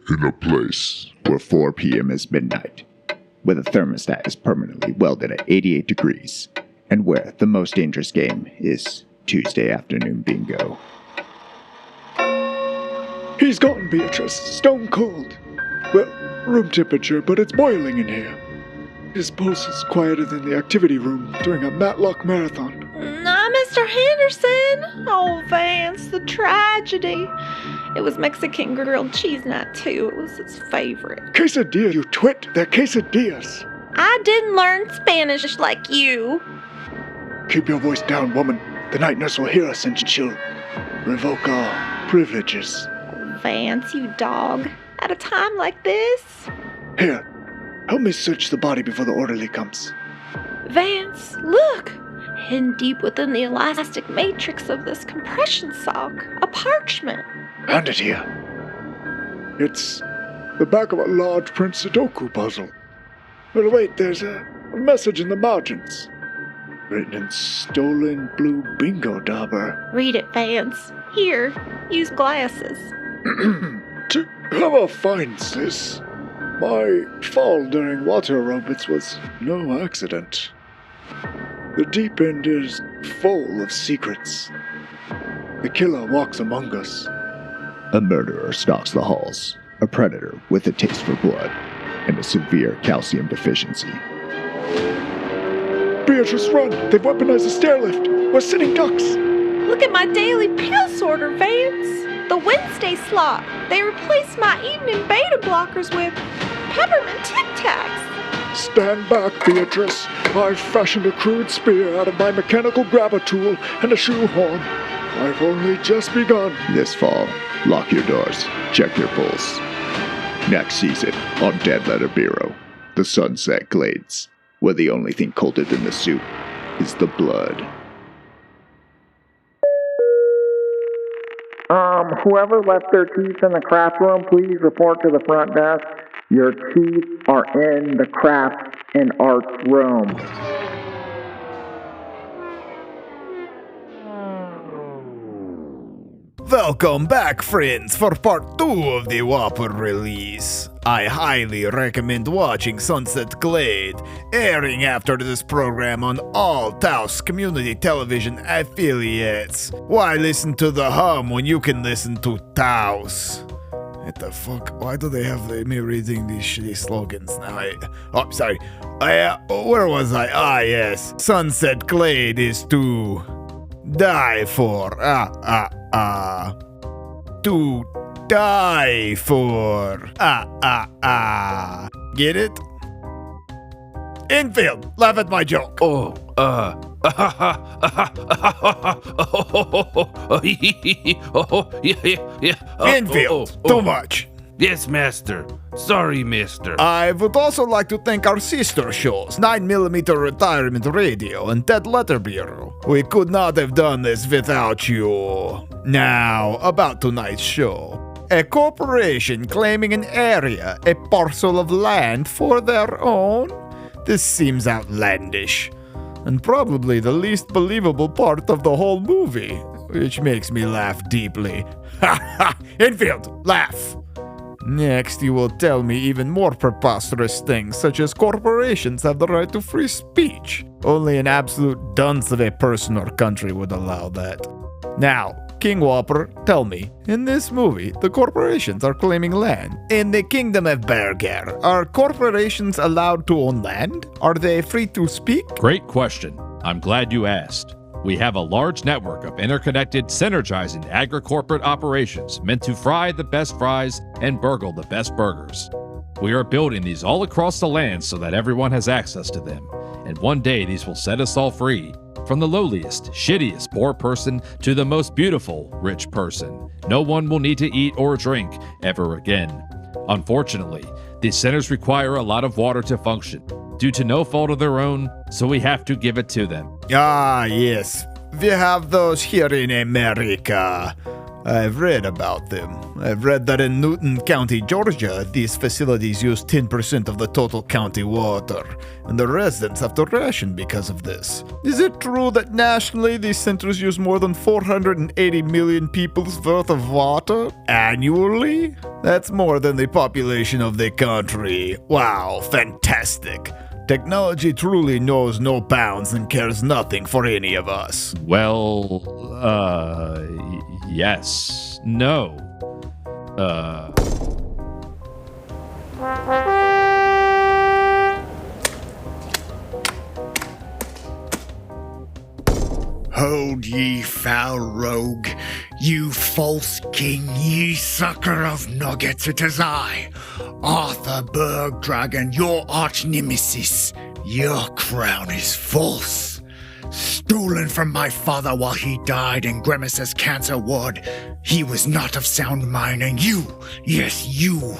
in a place where 4 p.m. is midnight, where the thermostat is permanently welded at 88 degrees, and where the most dangerous game is Tuesday afternoon bingo. He's gone, Beatrice. Stone cold. Well, room temperature, but it's boiling in here. His pulse is quieter than the activity room during a Matlock marathon. Nah, Mr. Henderson. Oh, Vance, the tragedy. It was Mexican grilled cheese night, too. It was his favorite. Quesadilla, you twit. They're quesadillas. I didn't learn Spanish like you. Keep your voice down, woman. The night nurse will hear us and she'll revoke our privileges. Vance, you dog. At a time like this? Here, help me search the body before the orderly comes. Vance, look! Hidden deep within the elastic matrix of this compression sock, a parchment. Hand it here. It's the back of a large print Sudoku puzzle. But wait, there's a message in the margins. Written in stolen blue bingo dauber. Read it, Vance. Here, use glasses. To whoever finds this, my fall during water aerobics was no accident. The deep end is full of secrets. The killer walks among us. A murderer stalks the halls, a predator with a taste for blood, and a severe calcium deficiency. Beatrice, run! They've weaponized the stairlift! We're sitting ducks! Look at my daily pill sorter, Vance! The Wednesday slot. They replaced my evening beta blockers with peppermint Tic Tacs. Stand back, Beatrice. I've fashioned a crude spear out of my mechanical grabber tool and a shoehorn. I've only just begun. This fall, lock your doors, check your pulse. Next season on Dead Letter Bureau, the Sunset Glades, where the only thing colder than the soup is the blood. Whoever left their teeth in the craft room, please report to the front desk. Your teeth are in the craft and arts room. Welcome back, friends, for part 2 of the Whopper release. I highly recommend watching Sunset Glade, airing after this program on all Taos community television affiliates. Why listen to the hum when you can listen to Taos? What the fuck? Why do they have me reading these shitty slogans now? Sorry. Where was I? Yes. Sunset Glade is to die for. To die for. Get it? Infield, laugh at my joke. Infield, too much. Yes, master. Sorry, mister. I would also like to thank our sister shows, 9mm Retirement Radio and Dead Letter Bureau. We could not have done this without you. Now, about tonight's show. A corporation claiming an area, a parcel of land for their own? This seems outlandish. And probably the least believable part of the whole movie, which makes me laugh deeply. Ha ha! Infield, laugh! Next, you will tell me even more preposterous things, such as corporations have the right to free speech. Only an absolute dunce of a person or country would allow that. Now, King Whopper, tell me, in this movie, the corporations are claiming land. In the Kingdom of Burger, are corporations allowed to own land? Are they free to speak? Great question. I'm glad you asked. We have a large network of interconnected, synergizing agri-corporate operations meant to fry the best fries and burgle the best burgers. We are building these all across the land so that everyone has access to them, and one day these will set us all free, from the lowliest, shittiest poor person to the most beautiful rich person. No one will need to eat or drink ever again. Unfortunately, these centers require a lot of water to function, due to no fault of their own, so we have to give it to them. Ah, yes. We have those here in America. I've read about them. I've read that in Newton County, Georgia, these facilities use 10% of the total county water, and the residents have to ration because of this. Is it true that nationally these centers use more than 480 million people's worth of water annually? That's more than the population of the country. Wow, fantastic. Technology truly knows no bounds and cares nothing for any of us. Well, yes. No. Hold ye, foul rogue, you false king, ye sucker of nuggets, it is I, Arthur Bergdragon, your arch nemesis. Your crown is false, stolen from my father while he died in Grimace's cancer ward. He was not of sound mind, and you, yes you,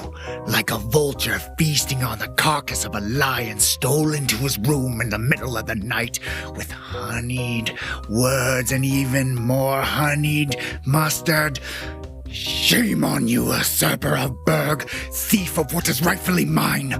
like a vulture feasting on the carcass of a lion, stole into his room in the middle of the night with honeyed words and even more honeyed mustard. Shame on you, usurper of Berg, thief of what is rightfully mine.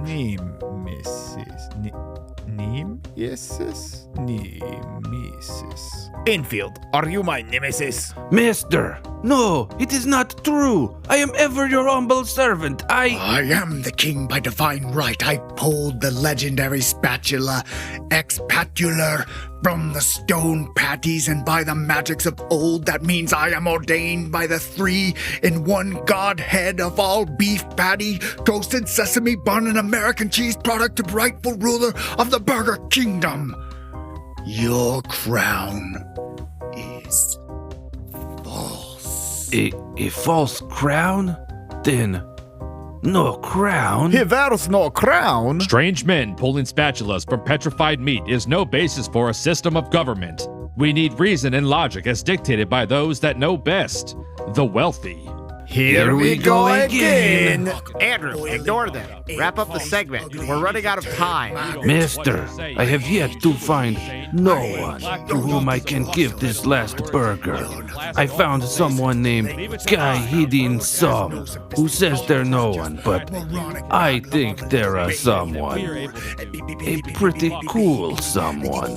Nemesis. Enfield, are you my nemesis? Master, no, it is not true. I am ever your humble servant. I am the king by divine right. I pulled the legendary spatula expatular from the stone patties, and by the magics of old, that means I am ordained by the 3-in-1 godhead of all beef patty, toasted sesame bun, and American cheese product to rightful ruler of the Burger Kingdom. Your crown is false. A false crown? Then no crown? If there's no crown. Strange men pulling spatulas from petrified meat is no basis for a system of government. We need reason and logic as dictated by those that know best, the wealthy. Here we go again. Andrew, ignore them. Wrap up the segment. We're running out of time. Master, I have yet to find no one to whom I can give this last burger. I found someone named Guy Hidin Som, who says they're no one, but I think they're a someone. A pretty cool someone,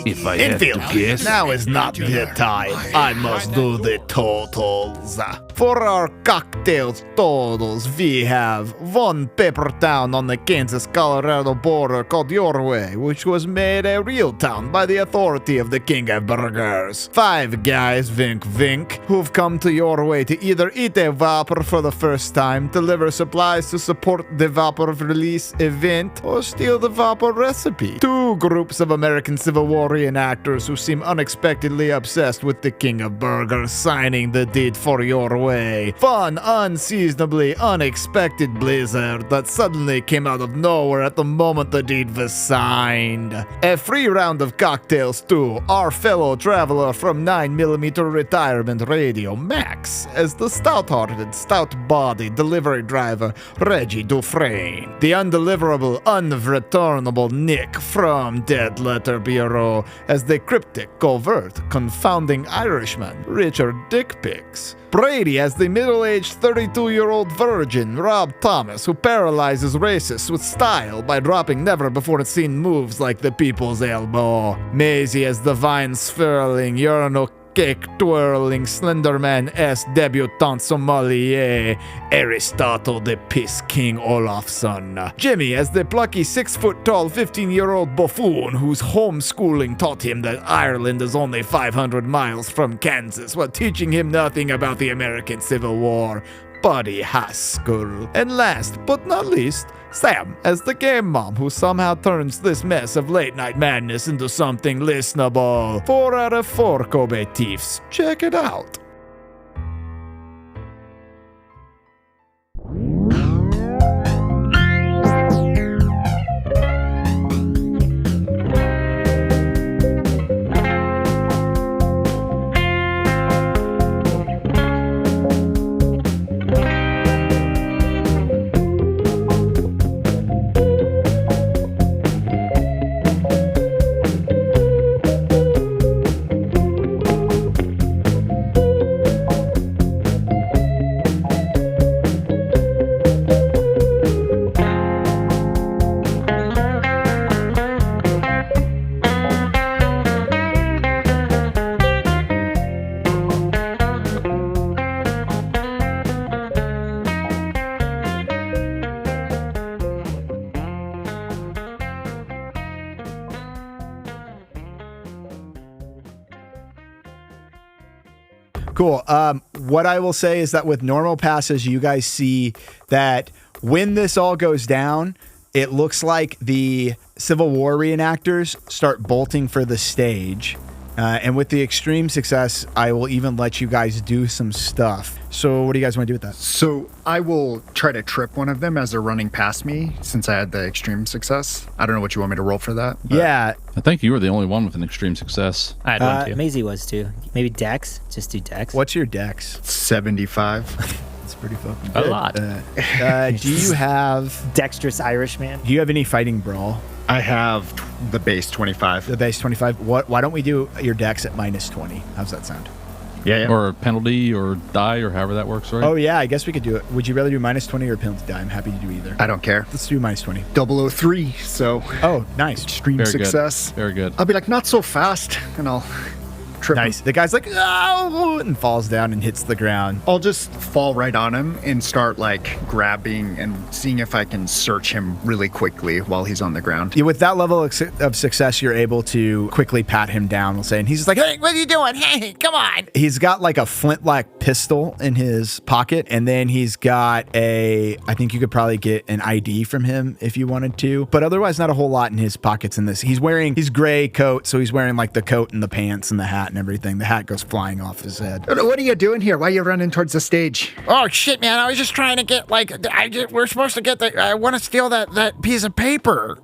if I had to guess. Now is not the time. I must do the totals. For our cocktails totals, we have one pepper town on the Kansas-Colorado border called Your Way, which was made a real town by the authority of the King of Burgers. 5 guys, wink wink, who've come to Your Way to either eat a Whopper for the first time, deliver supplies to support the Whopper release event, or steal the Whopper recipe. 2 groups of American Civil War reenactors who seem unexpectedly obsessed with the King of Burgers signing the deed for Your Way. Fun, unseasonably unexpected blizzard that suddenly came out of nowhere at the moment the deed was signed. A free round of cocktails too, our fellow traveler from 9mm retirement radio, Max, as the stout-hearted, stout-bodied delivery driver, Reggie Dufresne. The undeliverable, unreturnable Nick from Dead Letter Bureau, as the cryptic, covert, confounding Irishman, Richard Dickpicks. Brady as the middle-aged 32-year-old virgin, Rob Thomas, who paralyzes racists with style by dropping never-before-seen moves like the People's Elbow. Maisie as the vine-swirling, urinal cake-twirling, Slenderman-esque debutante sommelier, Aristotle the Piss King Olafson. Jimmy as the plucky 6-foot-tall 15-year-old buffoon whose homeschooling taught him that Ireland is only 500 miles from Kansas while teaching him nothing about the American Civil War. Buddy Haskell. And last but not least, Sam as the game mom who somehow turns this mess of late night madness into something listenable. 4 out of 4 Kobe Thieves. Check it out. Cool. What I will say is that with normal passes, you guys see that when this all goes down, it looks like the Civil War reenactors start bolting for the stage. And with the extreme success, I will even let you guys do some stuff. So what do you guys want to do with that? So I will try to trip one of them as they're running past me since I had the extreme success. I don't know what you want me to roll for that. Yeah. I think you were the only one with an extreme success. I had one too. Maisie was too. Maybe Dex. Just do Dex. What's your dex? 75. That's pretty fucking good. A lot. Do you have... Dexterous Irishman. Do you have any fighting brawl? I have the base 25. The base 25. Why don't we do your dex at minus 20? How's that sound? Yeah. Or penalty or die or however that works, right? Oh, yeah, I guess we could do it. Would you rather do minus 20 or penalty die? I'm happy to do either. I don't care. Let's do minus 20. 003, so... Oh, nice. Extreme Very success. Good. Very good. I'll be like, not so fast, and I'll trip Nice. him. The guy's like, oh, and falls down and hits the ground. I'll just fall right on him and start, like, grabbing and seeing if I can search him really quickly while he's on the ground. Yeah, with that level of success, you're able to quickly pat him down, we'll say, and he's just like, hey, what are you doing? Hey, come on. He's got like a flintlock pistol in his pocket, and then he's got I think you could probably get an ID from him if you wanted to, but otherwise not a whole lot in his pockets in this. He's wearing his gray coat, so he's wearing like the coat and the pants and the hat and everything. The hat goes flying off his head. What are you doing here? Why are you running towards the stage? Oh shit, man! I was just trying to get we're supposed to get I want to steal that piece of paper.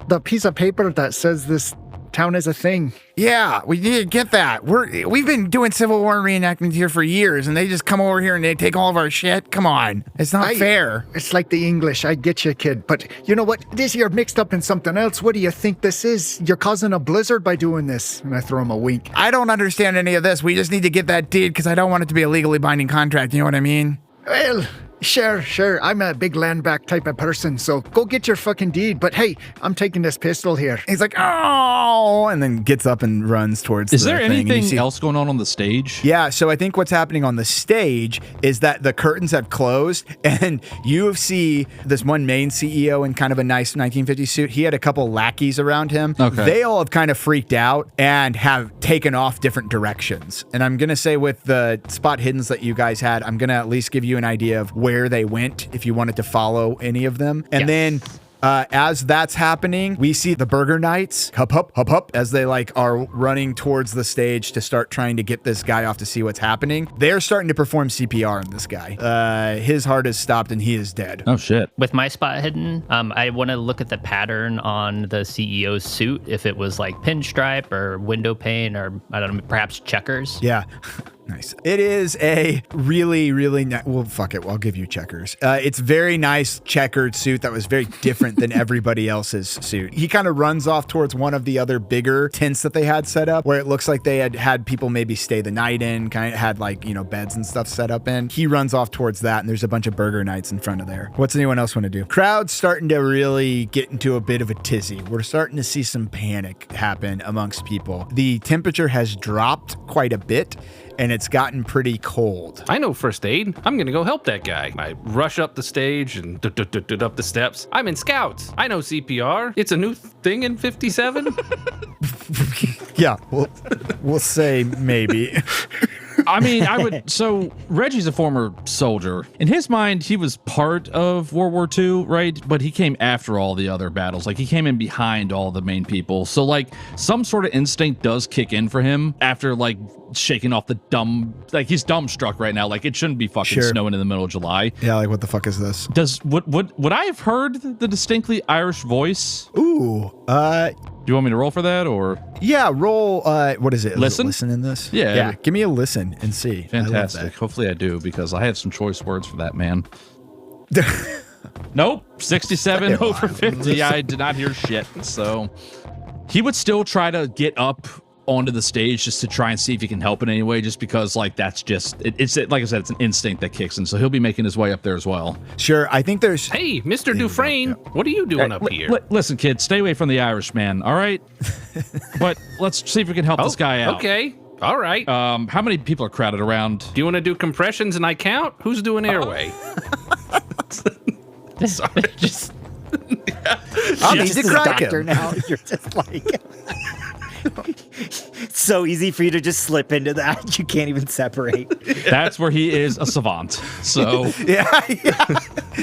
The piece of paper that says this town is a thing. Yeah, we need to get that. We've been doing Civil War reenactment here for years, and they just come over here and they take all of our shit. Come on, it's not fair. It's like the English. I get you, kid. But you know what? You're mixed up in something else. What do you think this is? You're causing a blizzard by doing this. And I throw him a wink. I don't understand any of this. We just need to get that deed because I don't want it to be a legally binding contract. You know what I mean? Well, sure. I'm a big land back type of person, so go get your fucking deed. But hey, I'm taking this pistol here. He's like, oh, and then gets up and runs towards the Is there thing. anything else going on the stage? Yeah, so I think what's happening on the stage is that the curtains have closed, and you see this one main CEO in kind of a nice 1950s suit. He had a couple lackeys around him. Okay. They all have kind of freaked out and have taken off different directions. And I'm going to say with the spot hiddens that you guys had, I'm going to at least give you an idea of where they went if you wanted to follow any of them. And then as that's happening, we see the Burger Knights hup as they like are running towards the stage to start trying to get this guy off to see what's happening. They're starting to perform CPR on this guy. His heart has stopped and he is dead. Oh shit. With my spot hidden, I want to look at the pattern on the CEO's suit, if it was like pinstripe or window pane or I don't know, perhaps checkers. Yeah. Nice. It is a really, really nice. Well, fuck it. I'll give you checkers. It's very nice checkered suit that was very different than everybody else's suit. He kind of runs off towards one of the other bigger tents that they had set up where it looks like they had people maybe stay the night in, kind of had like, beds and stuff set up in. He runs off towards that and there's a bunch of Burger Knights in front of there. What's anyone else want to do? Crowd's starting to really get into a bit of a tizzy. We're starting to see some panic happen amongst people. The temperature has dropped quite a bit and it's gotten pretty cold. I know first aid. I'm gonna go help that guy. I rush up the stage and up the steps. I'm in Scouts. I know CPR. It's a new thing in 57. Yeah, we'll say maybe. I mean, so Reggie's a former soldier. In his mind, he was part of World War II, right? But he came after all the other battles. Like, he came in behind all the main people. So, like, some sort of instinct does kick in for him after, like, shaking off the he's dumbstruck right now. Like, it shouldn't be fucking snowing in the middle of July. Yeah, like, what the fuck is this? Would I have heard the distinctly Irish voice? Ooh, do you want me to roll for that, or? Yeah, roll, what is it? Listen? Listen in this? Yeah. Give me a listen and see. Fantastic. Hopefully I do, because I have some choice words for that man. Nope. 67 over 50. I did not hear shit. So he would still try to get up onto the stage just to try and see if he can help in any way, just because like that's just it's like I said, it's an instinct that kicks in. So he'll be making his way up there as well. Sure. I think there's Hey, Mr. Dufresne, what are you doing up here? Listen, kid, stay away from the Irishman, all right? But let's see if we can help this guy out. Okay. All right. How many people are crowded around? Do you want to do compressions and I count? Who's doing airway? Sorry. Just I'm easy doctor now. You're just like It's so easy for you to just slip into that. You can't even separate. That's where he is a savant. So yeah.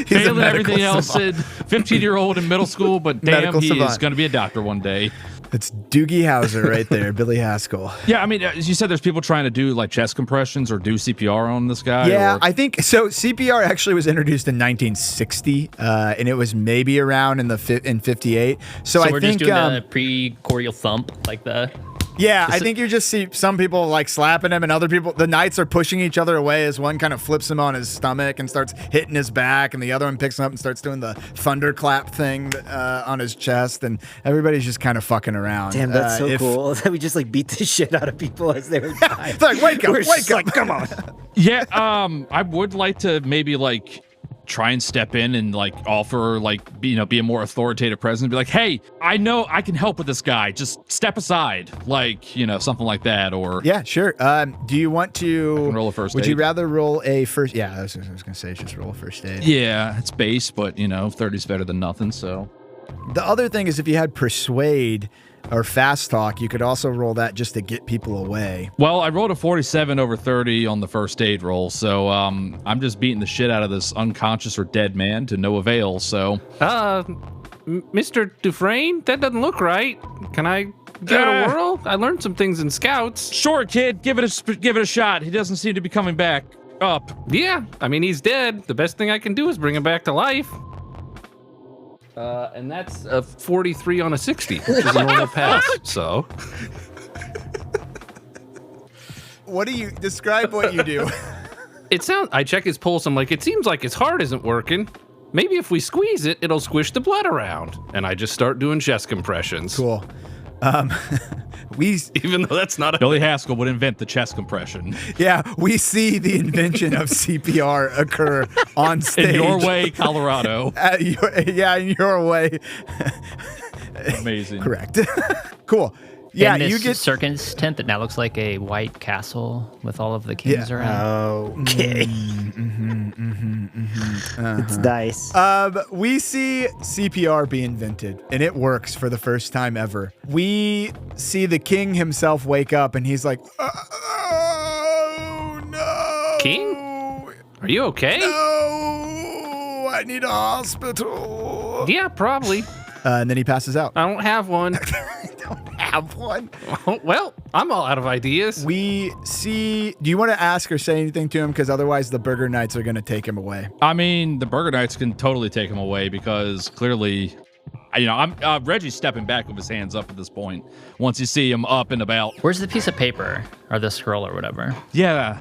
failing everything else, 15-year-old in middle school, but damn, Medical he savant. is going to be a doctor one day. It's Doogie Howser right there, Billy Haskell. Yeah, I mean, as you said, there's people trying to do like chest compressions or do CPR on this guy. Yeah, or... I think so. CPR actually was introduced in 1960, and it was maybe around in 58. So I we're think just doing the pre-cordial thump, like the. Yeah, I think you just see some people like slapping him, and other people, the knights are pushing each other away as one kind of flips him on his stomach and starts hitting his back, and the other one picks him up and starts doing the thunderclap thing on his chest, and everybody's just kind of fucking around. Damn, that's so cool that we just like beat the shit out of people as they were dying. It's like, wake up, wake up. Like, come on. Yeah, I would like to maybe like try and step in and like offer like, be a more authoritative presence, be like, hey, I know I can help with this guy, just step aside, like, something like that. Or yeah, sure. Do you want to roll a first would aid? you rather roll a first? Yeah, I was gonna say just roll a first aid. Yeah, it's base, but 30's better than nothing. So the other thing is if you had persuade or fast talk, you could also roll that just to get people away. Well, I rolled a 47 over 30 on the first aid roll, so I'm just beating the shit out of this unconscious or dead man to no avail. So Mr. Dufresne, that doesn't look right. Can I give it a whirl? I learned some things in scouts. Sure, kid, give it a shot. He doesn't seem to be coming back up. Yeah, I mean, he's dead. The best thing I can do is bring him back to life. And that's a 43 on a 60, which is a normal pass. So, what do you describe what you do? I check his pulse. I'm like, it seems like his heart isn't working. Maybe if we squeeze it, it'll squish the blood around. And I just start doing chest compressions. Cool. Even though that's not Billy Haskell would invent the chest compression. Yeah, we see the invention of CPR occur on stage. In your way, Colorado. In your way. Amazing. Correct. Cool. Yeah, in this you get circus tent that now looks like a white castle with all of the kings around. Okay. It's nice. We see CPR be invented, and it works for the first time ever. We see the king himself wake up, and he's like, "Oh no, King? Are you okay? No, I need a hospital." Yeah, probably. And then he passes out. I don't have one. Have one. Well, I'm all out of ideas. We see. Do you want to ask or say anything to him? Because otherwise, the Burger Knights are going to take him away. I mean, the Burger Knights can totally take him away because clearly, I'm Reggie's stepping back with his hands up at this point. Once you see him up and about. Where's the piece of paper or the scroll or whatever? Yeah.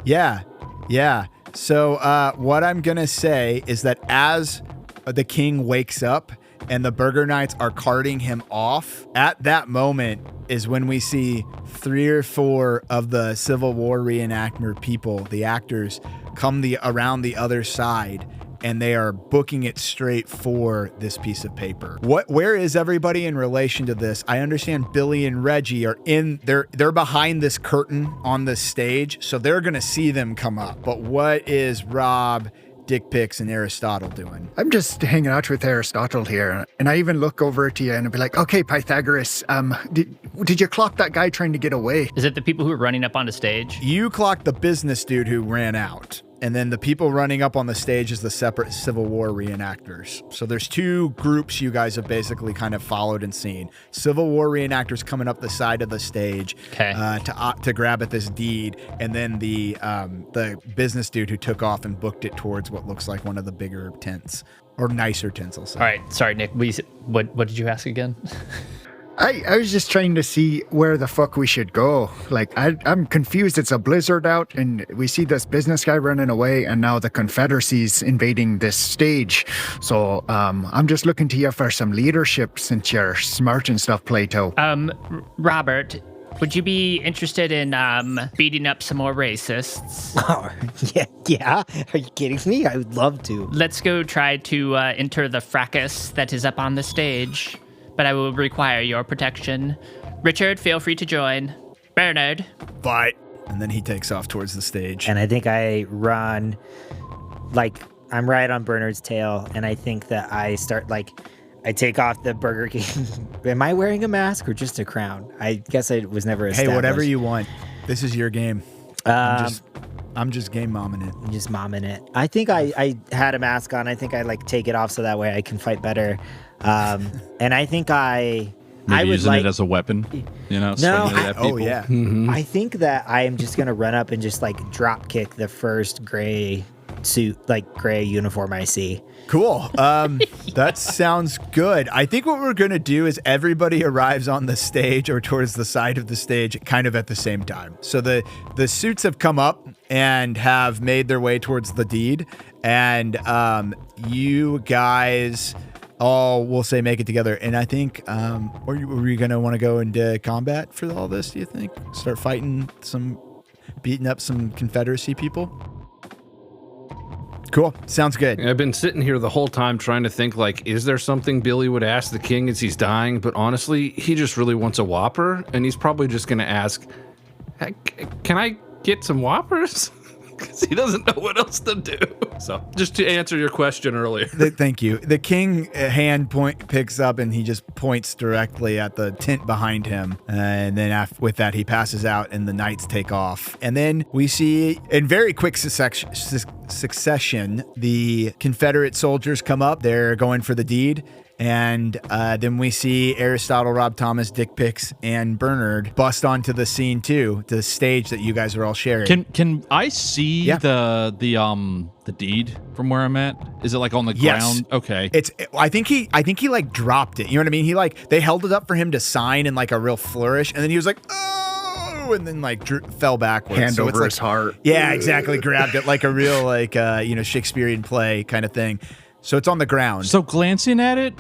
So what I'm going to say is that as the king wakes up and the Burger Knights are carting him off, at that moment is when we see 3 or 4 of the Civil War reenactment people, the actors, come around the other side, and they are booking it straight for this piece of paper. Where is everybody in relation to this? I understand Billy and Reggie are they're behind this curtain on the stage, so they're gonna see them come up. But what is Rob, Dick Pics, and Aristotle doing? I'm just hanging out with Aristotle here, and I even look over to you and I'd be like, okay, Pythagoras, did you clock that guy trying to get away? Is it the people who are running up onto stage? You clocked the business dude who ran out. And then the people running up on the stage is the separate Civil War reenactors. So there's 2 groups you guys have basically kind of followed and seen. Civil War reenactors coming up the side of the stage to grab at this deed, and then the business dude who took off and booked it towards what looks like one of the bigger tents, or nicer tents, I'll say. All right, sorry, Nick. What did you ask again? I was just trying to see where the fuck we should go. Like, I'm confused. It's a blizzard out, and we see this business guy running away, and now the Confederacy's invading this stage. So I'm just looking to you for some leadership since you're smart and stuff, Plato. Robert, would you be interested in beating up some more racists? Oh, yeah. Are you kidding me? I would love to. Let's go try to enter the fracas that is up on the stage. But I will require your protection. Richard, feel free to join. Bernard. Fight. And then he takes off towards the stage. And I think I run, like, I'm right on Bernard's tail, and I think that I start, like, I take off the Burger King. Am I wearing a mask or just a crown? I guess I was never established. Hey, whatever you want. This is your game. I'm just game momming it. I'm just momming it. I think I had a mask on. I think I like take it off so that way I can fight better. And I think I Maybe would using like it as a weapon, No, swinging it at people. Oh yeah. I think that I am just gonna run up and just like drop kick the first gray suit, like gray uniform I see. Cool. That sounds good. I think what we're going to do is everybody arrives on the stage or towards the side of the stage kind of at the same time. So the suits have come up and have made their way towards the deed. And you guys all, we'll say, make it together. And I think, were you going to want to go into combat for all this, do you think? Start fighting beating up some Confederacy people? Cool. Sounds good. I've been sitting here the whole time trying to think, like, is there something Billy would ask the king as he's dying? But honestly, he just really wants a Whopper, and he's probably just going to ask, hey, can I get some Whoppers? Because he doesn't know what else to do. So, just to answer your question earlier. Thank you. The king picks up and he just points directly at the tent behind him. And then with that, he passes out and the knights take off. And then we see in very quick succession, the Confederate soldiers come up. They're going for the deed. And then we see Aristotle, Rob Thomas, Dick Pix, and Bernard bust onto the scene too, the stage that you guys are all sharing. Can I see the deed from where I'm at? Is it like on the ground? Okay. I think he like dropped it. You know what I mean? They held it up for him to sign in like a real flourish, and then he was like, oh, and then like fell backwards. Hand over his heart. Yeah, exactly. Grabbed it like a real Shakespearean play kind of thing. So it's on the ground. So glancing at it,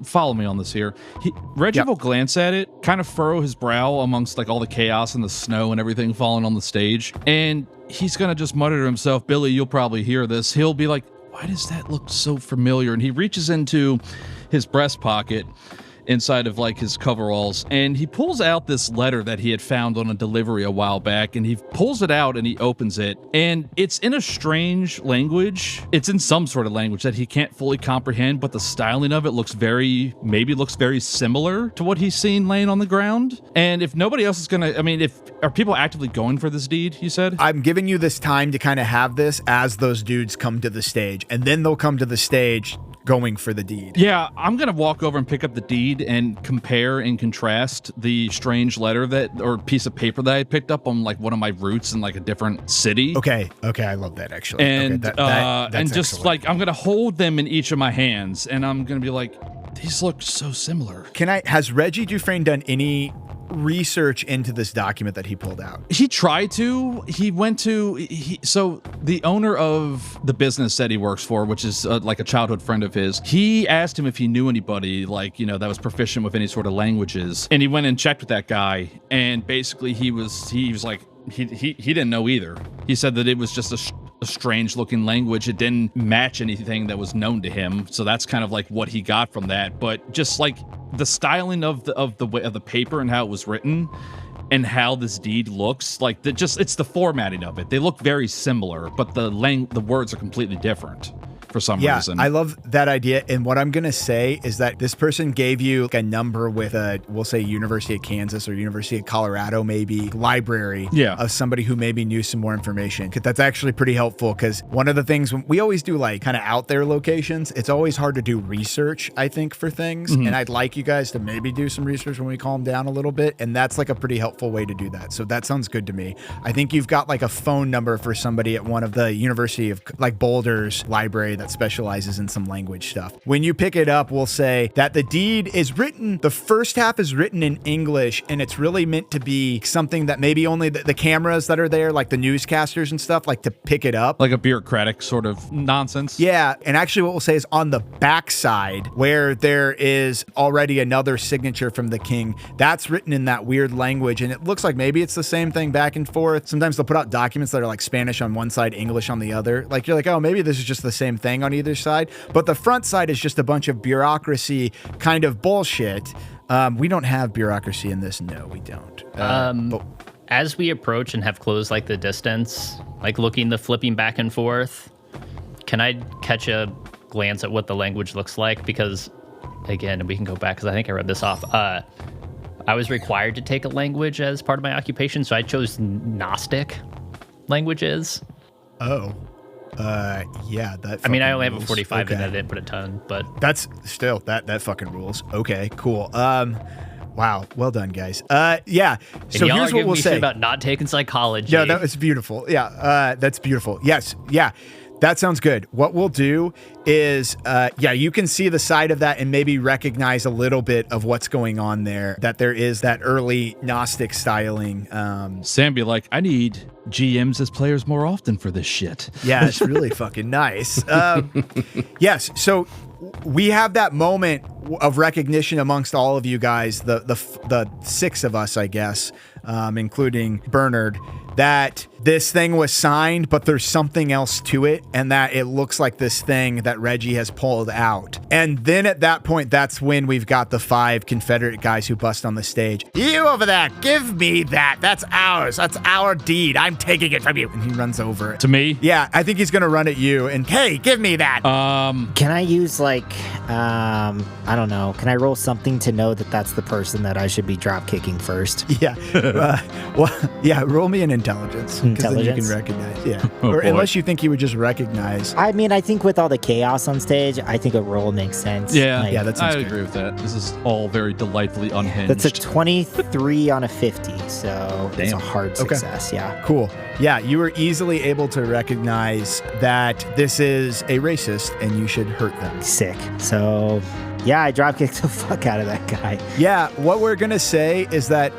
follow me on this here. Reggie will glance at it, kind of furrow his brow amongst like all the chaos and the snow and everything falling on the stage, and he's gonna just mutter to himself, Billy, you'll probably hear this. He'll be like, why does that look so familiar? And he reaches into his breast pocket inside of like his coveralls, and he pulls out this letter that he had found on a delivery a while back, and he pulls it out and he opens it, and it's in a strange language. It's in some sort of language that he can't fully comprehend, but the styling of it looks very similar to what he's seen laying on the ground. And if nobody else is gonna, are people actively going for this deed, you said? I'm giving you this time to kind of have this as those dudes come to the stage, and then they'll come to the stage going for the deed. Yeah, I'm gonna walk over and pick up the deed and compare and contrast the strange letter or piece of paper that I picked up on like one of my routes in like a different city. Okay, I love that actually. And that's and just excellent. like I'm gonna hold them in each of my hands, and I'm gonna be like, these look so similar. Has Reggie Dufresne done any research into this document that he pulled out? He tried to. So the owner of the business that he works for, which is like a childhood friend of his, he asked him if he knew anybody that was proficient with any sort of languages, and he went and checked with that guy, and basically he was like he didn't know either. He said that it was just a strange looking language. It didn't match anything that was known to him, so that's kind of like what he got from that. But just like the styling of the paper and how it was written and how this deed looks, like it's the formatting of it. They look very similar, but the words are completely different for some reason. I love that idea. And what I'm going to say is that this person gave you like a number with we'll say University of Kansas or University of Colorado, maybe library of somebody who maybe knew some more information. That's actually pretty helpful, because one of the things when we always do like kind of out there locations, it's always hard to do research, I think, for things. Mm-hmm. And I'd like you guys to maybe do some research when we calm down a little bit. And that's like a pretty helpful way to do that. So that sounds good to me. I think you've got like a phone number for somebody at one of the University of like Boulder's library that specializes in some language stuff. When you pick it up, we'll say that the deed is written, the first half is written in English, and it's really meant to be something that maybe only the cameras that are there, like the newscasters and stuff, like to pick it up. Like a bureaucratic sort of nonsense. Yeah, and actually what we'll say is on the backside, where there is already another signature from the king, that's written in that weird language, and it looks like maybe it's the same thing back and forth. Sometimes they'll put out documents that are like Spanish on one side, English on the other. Like you're like, oh, maybe this is just the same thing on either side, but the front side is just a bunch of bureaucracy kind of bullshit. We don't have bureaucracy in this. No, we don't. As we approach and have closed like the distance, like flipping back and forth, can I catch a glance at what the language looks like because, again, we can go back because I think I read this off. I was required to take a language as part of my occupation, so I chose Gnostic languages. Oh. Yeah, that. I mean, I only have a 45 okay. and I didn't put a ton, but that's still that fucking rules. Okay, cool. Wow, well done, guys. Yeah. So and here's what we'll say about not taking psychology. Yeah, that was beautiful. Yeah, that's beautiful. Yes, yeah. That sounds good. What we'll do is, you can see the side of that and maybe recognize a little bit of what's going on there, that there is that early Gnostic styling. Sam be like, I need GMs as players more often for this shit. Yeah, it's really fucking nice. Yes, so we have that moment of recognition amongst all of you guys, the six of us, I guess, including Bernard, that this thing was signed, but there's something else to it, and that it looks like this thing that Reggie has pulled out. And then at that point, that's when we've got the 5 Confederate guys who bust on the stage. You over there, give me that. That's ours. That's our deed. I'm taking it from you. And he runs over it. To me? Yeah, I think he's going to run at you, and hey, give me that. Can I use I don't know. Can I roll something to know that that's the person that I should be drop kicking first? Yeah. Roll me an intelligence. Because then you can recognize. Yeah. Or unless you think you would just recognize. I mean, I think with all the chaos on stage, I think a roll makes sense. Yeah. Yeah, that sounds I good. agree with that. This is all very delightfully unhinged. That's a 23 on a 50, so it's a hard success. Yeah. Cool. Yeah, you were easily able to recognize that this is a racist and you should hurt them. Sick. So, yeah, I dropkicked the fuck out of that guy. Yeah, what we're going to say is that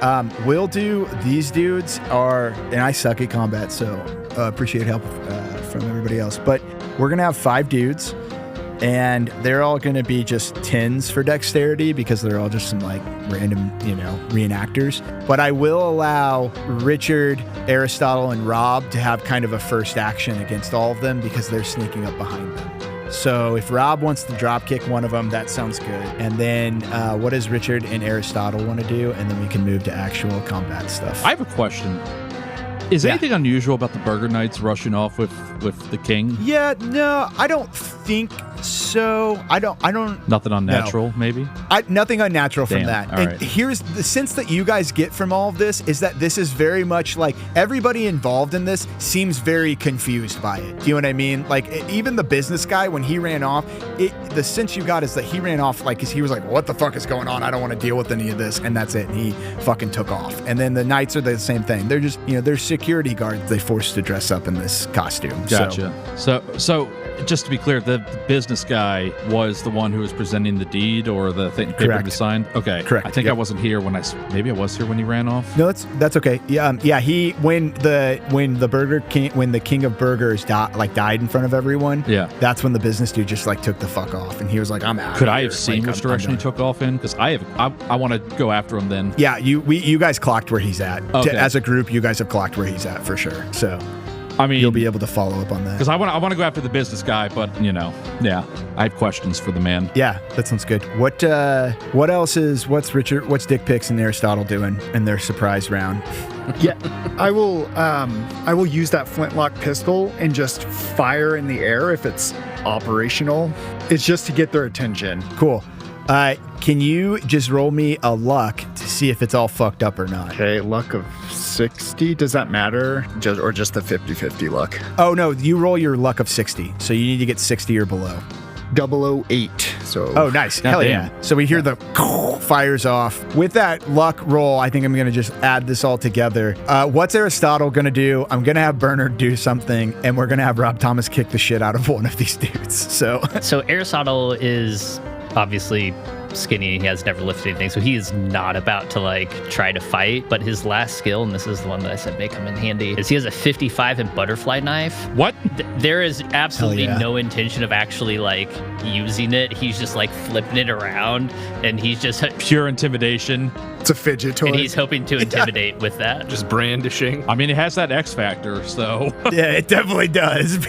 we'll do, these dudes are, and I suck at combat, so appreciate help from everybody else, but we're going to have 5 dudes, and they're all going to be just 10s for dexterity because they're all just some like random, reenactors. But I will allow Richard, Aristotle, and Rob to have kind of a first action against all of them because they're sneaking up behind them. So if Rob wants to drop kick one of them, that sounds good. And then what does Richard and Aristotle want to do? And then we can move to actual combat stuff. I have a question. Is anything unusual about the Burger Knights rushing off with the king? Yeah, no, I don't think so. I don't. Nothing unnatural, maybe? Nothing unnatural from that. All and right. here's the sense that you guys get from all of this is that this is very much like everybody involved in this seems very confused by it. Do you know what I mean? Like even the business guy, when he ran off, the sense you got is that he ran off like he was like, what the fuck is going on? I don't want to deal with any of this. And that's it. And he fucking took off. And then the Knights are the same thing. They're just, they're security guards they forced to dress up in this costume. Gotcha. So just to be clear, the business guy was the one who was presenting the deed or the thing paper to be signed? Okay. Correct. I think I wasn't here when maybe I was here when he ran off. No, that's okay. Yeah, when the king of burgers died in front of everyone. Yeah. That's when the business dude just took the fuck off and he was like, I'm out. Could I have seen which direction he took off in? Because I want to go after him then. Yeah, you guys clocked where he's at. Okay. As a group, you guys have clocked where he's at for sure. So I mean, you'll be able to follow up on that. Because I want to go after the business guy, but I have questions for the man. Yeah, that sounds good. What's Dick Picks and Aristotle doing in their surprise round? Yeah, I will use that flintlock pistol and just fire in the air if it's operational. It's just to get their attention. Cool. Can you just roll me a luck to see if it's all fucked up or not? Okay, luck of 60. Does that matter? Or just the 50-50 luck? Oh, no, you roll your luck of 60. So you need to get 60 or below. 008. So. Oh, nice. Hell yeah. So we hear the fires off. With that luck roll, I think I'm going to just add this all together. What's Aristotle going to do? I'm going to have Bernard do something, and we're going to have Rob Thomas kick the shit out of one of these dudes. So Aristotle is obviously skinny. He has never lifted anything, so he is not about to try to fight. But his last skill, and this is the one that I said may come in handy, is he has a 55 and butterfly knife. What? There is absolutely no intention of actually using it. He's just flipping it around, and he's just pure intimidation. It's a fidget toy. And he's hoping to intimidate with that. Just brandishing. I mean, it has that X factor, so yeah, it definitely does.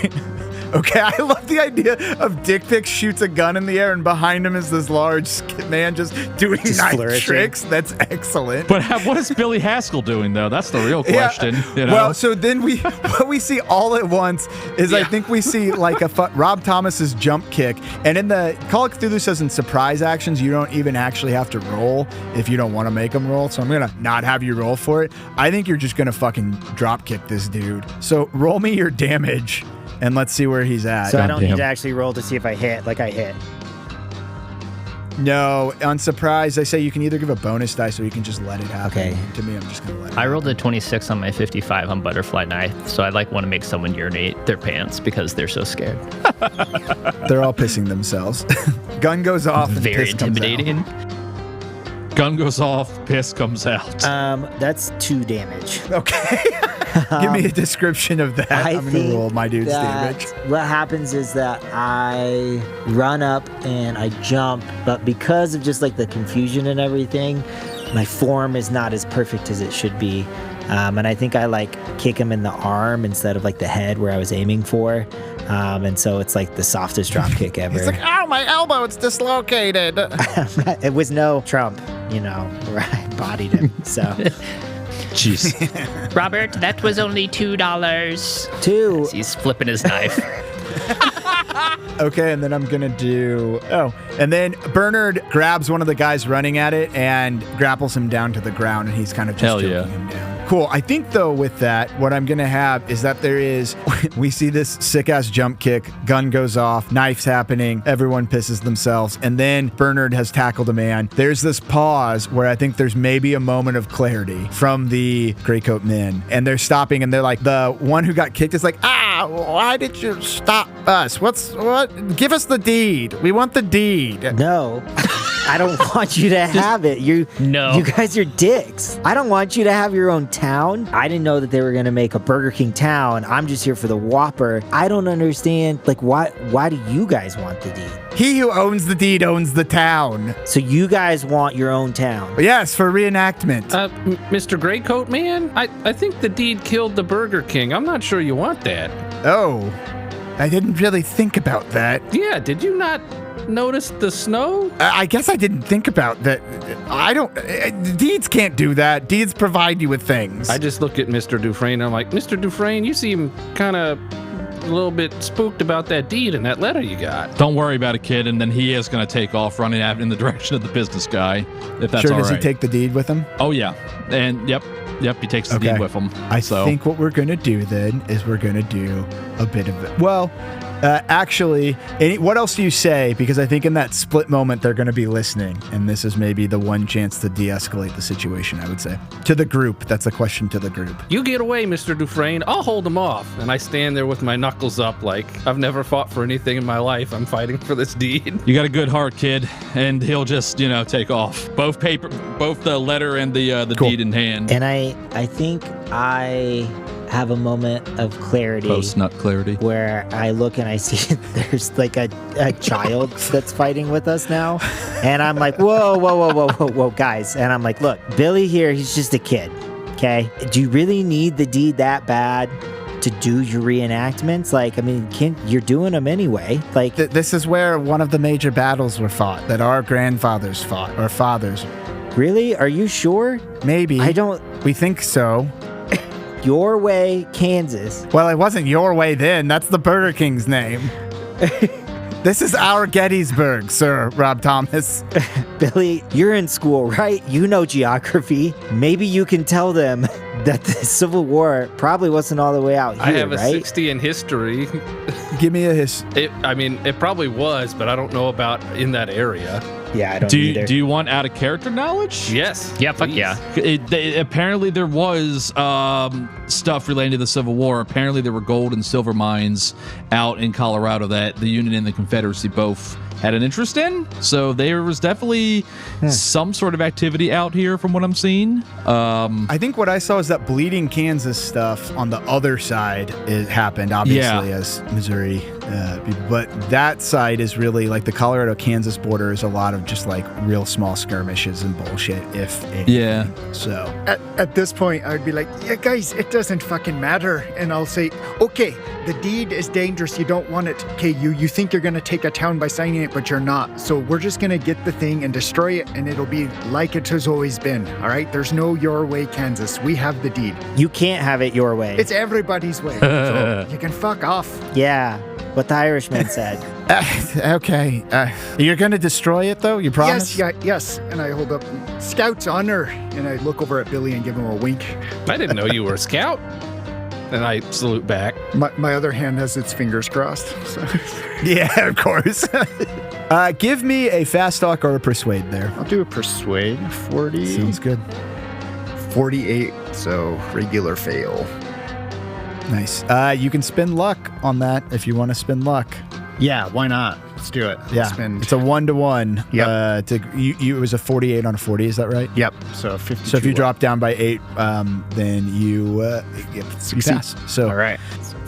Okay, I love the idea of Dick Pic shoots a gun in the air and behind him is this large man just doing knife flourishing. tricks. That's excellent. But what is Billy Haskell doing, though? That's the real question. You know? Well, so then what we see all at once is I think we see like Rob Thomas's jump kick. And in the Call of Cthulhu says in surprise actions, you don't even actually have to roll if you don't want to make them roll. So I'm going to not have you roll for it. I think you're just going to fucking drop kick this dude. So roll me your damage. And let's see where he's at. So I don't need to actually roll to see if I hit, like I hit. No, on surprise, I say you can either give a bonus dice or you can just let it happen. Okay. To me, I'm just going to let it I rolled a 26 on my 55 on Butterfly Knife, so I want to make someone urinate their pants because they're so scared. They're all pissing themselves. Gun goes off and Very piss comes out. intimidating. Gun goes off, piss comes out. That's 2 damage. Okay. Give me a description of that. I'm going to roll my dude's damage. What happens is that I run up and I jump, but because of just like the confusion and everything, my form is not as perfect as it should be. And I think I like kick him in the arm instead of like the head where I was aiming for. And so it's like the softest drop kick ever. It's like, ow, my elbow, it's dislocated. It was no Trump, where I bodied him. So. Jeez. Robert, that was only $2. 2. He's flipping his knife. Okay, and then I'm going to do... Oh, and then Bernard grabs one of the guys running at it and grapples him down to the ground, and he's kind of just choking him down. Cool. I think, though, with that, what I'm going to have is that we see this sick-ass jump kick, gun goes off, knife's happening, everyone pisses themselves, and then Bernard has tackled a man. There's this pause where I think there's maybe a moment of clarity from the Greycoat men, and they're stopping, and they're like, the one who got kicked is like, why did you stop us? What? Give us the deed. We want the deed. No. I don't want you to have it. You guys are dicks. I don't want you to have your own town. I didn't know that they were going to make a Burger King town. I'm just here for the Whopper. I don't understand. Like, why do you guys want the deed? He who owns the deed owns the town. So you guys want your own town? Yes, for reenactment. Mr. Greycoat Man, I think the deed killed the Burger King. I'm not sure you want that. Oh, I didn't really think about that. Yeah, did you not notice the snow? I guess I didn't think about that. I don't... deeds can't do that. Deeds provide you with things. I just look at Mr. Dufresne and I'm like, Mr. Dufresne, you seem kind of a little bit spooked about that deed and that letter you got. Don't worry about it, kid. And then he is going to take off running out in the direction of the business guy, if that's all right. Does he take the deed with him? Oh, yeah. And yep, he takes the deed with him. I think what we're going to do then is we're going to do a bit of it. Well, actually, what else do you say? Because I think in that split moment, they're going to be listening. And this is maybe the one chance to de-escalate the situation, I would say. To the group. That's a question to the group. You get away, Mr. Dufresne. I'll hold him off. And I stand there with my knuckles up like I've never fought for anything in my life. I'm fighting for this deed. You got a good heart, kid. And he'll just, take off. Both the letter and the deed in hand. And I think I have a moment of clarity. Post-nut clarity. Where I look and I see there's like a child that's fighting with us now. And I'm like, whoa, guys. And I'm like, look, Billy here, he's just a kid, okay? Do you really need the deed that bad to do your reenactments? Like, I mean, you're doing them anyway. Like, this is where one of the major battles were fought, that our grandfathers fought, or fathers. Really? Are you sure? Maybe. We think so. Your Way, Kansas. Well, it wasn't Your Way then. That's the Burger King's name. This is our Gettysburg, sir, Rob Thomas. Billy, you're in school, right? You know geography. Maybe you can tell them that the Civil War probably wasn't all the way out here, I have a right? 60 in history. Give me a history. It probably was, but I don't know about in that area. Yeah, I don't either. Do you want out of character knowledge? Yes. Yeah, fuck yeah. Apparently there was stuff relating to the Civil War. Apparently there were gold and silver mines out in Colorado that the Union and the Confederacy both had an interest in. So there was definitely some sort of activity out here from what I'm seeing. I think what I saw is that Bleeding Kansas stuff on the other side happened, obviously, as Missouri people. But that side is really like the Colorado-Kansas border is a lot of just like real small skirmishes and bullshit, if anything. Yeah. So at this point, I would be like, yeah, guys, it doesn't fucking matter. And I'll say, okay, the deed is dangerous. You don't want it. Okay, you think you're going to take a town by signing it, but you're not. So we're just going to get the thing and destroy it, and it'll be like it has always been. All right? There's no your way, Kansas. We have the deed. You can't have it your way. It's everybody's way. So you can fuck off. Yeah, what the Irishman said. Okay. You're going to destroy it, though? You promise? Yes. And I hold up Scout's honor, and I look over at Billy and give him a wink. I didn't know you were a scout. And I salute back. My other hand has its fingers crossed. So. Yeah, of course. Give me a fast talk or a persuade there. I'll do a persuade. 40. Sounds good. 48, so regular fail. Nice. You can spin luck on that if you want to spin luck. Yeah, why not? Let's do it. Yeah, it's a 1-to-1. Yep. It was a 48 on a 40. Is that right? Yep. So 50. So if you drop down by 8, then you pass. So all right.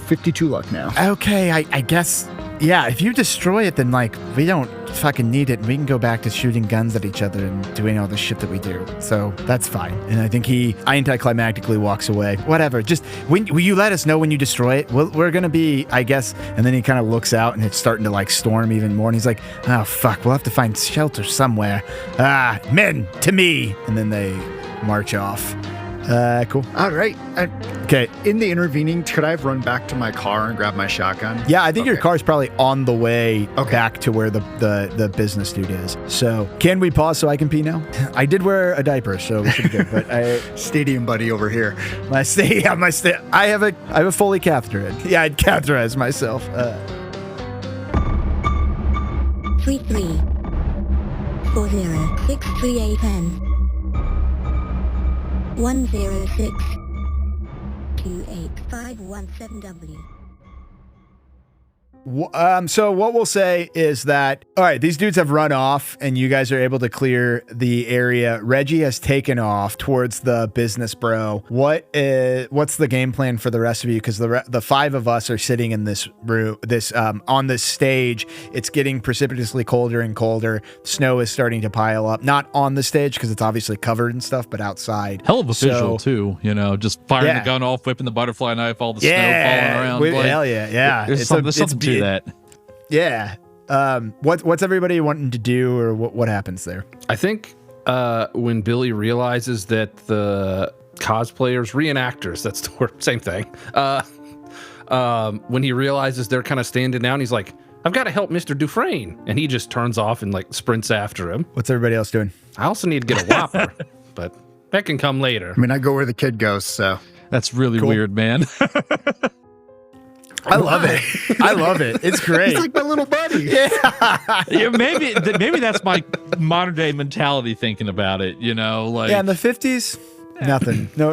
52 luck now. Okay, I guess. Yeah, if you destroy it, then like we don't fucking need it, and we can go back to shooting guns at each other and doing all the shit that we do. So that's fine. And I think he anticlimactically walks away. Whatever. Just will you let us know when you destroy it? We're gonna be, I guess. And then he kind of looks out, and it's starting to like storm even more. And he's like, oh fuck, we'll have to find shelter somewhere. Men to me. And then they march off. Cool. All right. Okay. In the intervening, could I have run back to my car and grab my shotgun? Yeah, I think your car's probably on the way back to where the business dude is. So can we pause so I can pee now? I did wear a diaper, so we should be good. But stadium buddy over here. I have a fully catheterized. Yeah, I'd catheterize myself. 33 40 63810 106 28517W. So what we'll say is that, all right, these dudes have run off and you guys are able to clear the area. Reggie has taken off towards the business bro. What's the game plan for the rest of you? Because the 5 of us are sitting in this room, on this stage. It's getting precipitously colder and colder. Snow is starting to pile up, not on the stage because it's obviously covered and stuff, but outside. Hell of a visual too, just firing the gun off, whipping the butterfly knife, all the snow falling around. Hell yeah. There's something to that. Yeah. What's everybody wanting to do, or what happens there? I think when Billy realizes that the cosplayers, reenactors, that's the word, same thing. When he realizes they're kind of standing down, he's like, I've got to help Mr. Dufresne. And he just turns off and like sprints after him. What's everybody else doing? I also need to get a Whopper, but that can come later. I mean, I go where the kid goes, so. That's really weird, man. I love it. I love it. It's great. He's like my little buddy. Yeah, maybe that's my modern day mentality thinking about it. Like in the 50s,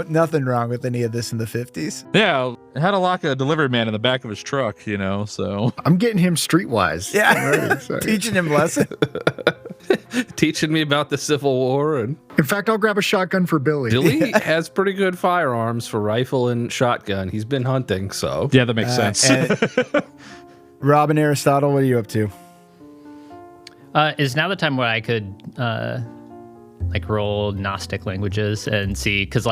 nothing wrong with any of this in the 50s. Yeah, had to lock a delivery man in the back of his truck. So I'm getting him streetwise. Yeah, teaching him lessons. Teaching me about the Civil War. And in fact, I'll grab a shotgun for Billy. Billy has pretty good firearms for rifle and shotgun. He's been hunting, so. Yeah, that makes sense. Rob and Aristotle, what are you up to? Is now the time where I could roll Gnostic languages and see, because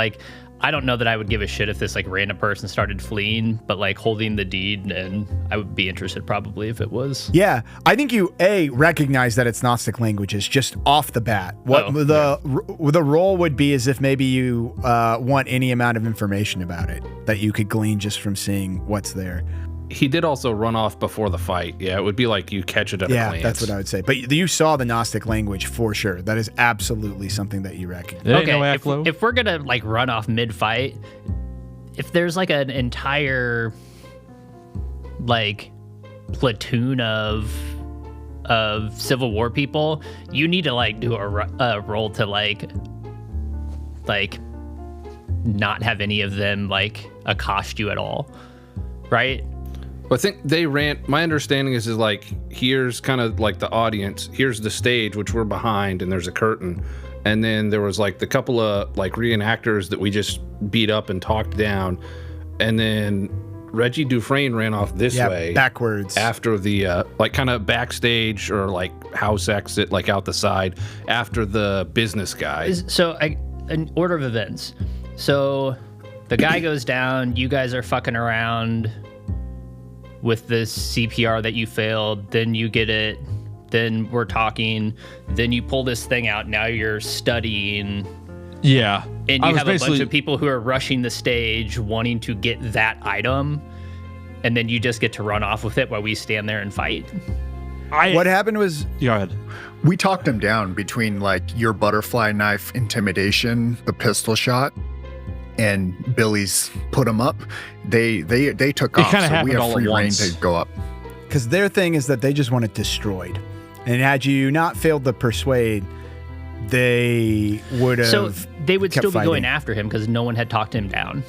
I don't know that I would give a shit if this random person started fleeing, but holding the deed, and I would be interested probably if it was. Yeah, I think you recognize that it's Gnostic languages just off the bat. What the role would be is if maybe you want any amount of information about it that you could glean just from seeing what's there. He did also run off before the fight. Yeah, it would be like you catch it at a glance. Yeah, that's what I would say. But you saw the Gnostic language for sure. That is absolutely something that you recognize. Okay, if we're gonna run off mid-fight, if there's an entire platoon of Civil War people, you need to do a roll to not have any of them accost you at all, right? I think they ran. My understanding is here's kind of the audience. Here's the stage, which we're behind, and there's a curtain. And then there was the couple of reenactors that we just beat up and talked down. And then Reggie Dufresne ran off this way. Backwards. After the, like, kind of backstage or, like, house exit, like, out the side, after the business guy. So, an order of events. So, the guy goes down, you guys are fucking around with this CPR that you failed, then you get it, then we're talking, then you pull this thing out, now you're studying. Yeah. And you have a bunch of people who are rushing the stage wanting to get that item, and then you just get to run off with it while we stand there and fight. What happened was... Go ahead. We talked him down between, like, your butterfly knife intimidation, the pistol shot, and Billy's put him up. They took off, so we have free reign to go up. Because their thing is that they just want it destroyed. And had you not failed to persuade, they would have. So they would still be fighting. going after him because no one had talked him down,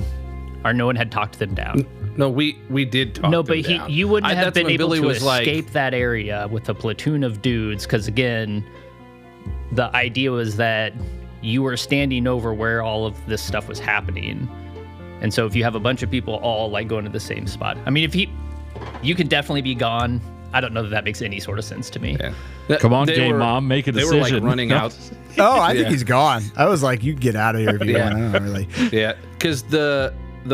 or no one had talked them down. No, we did talk No, them but down. you wouldn't have been able Billy to was escape that area with a platoon of dudes because, again, the idea was that you were standing over where all of this stuff was happening. And so if you have a bunch of people all, like, going to the same spot. I mean, you can definitely be gone. I don't know that makes any sort of sense to me. Yeah. Come on, Game Mom, make a decision. They were, like, running out. Oh, I think he's gone. I was like, you get out of here if you want. I don't really. Yeah, because the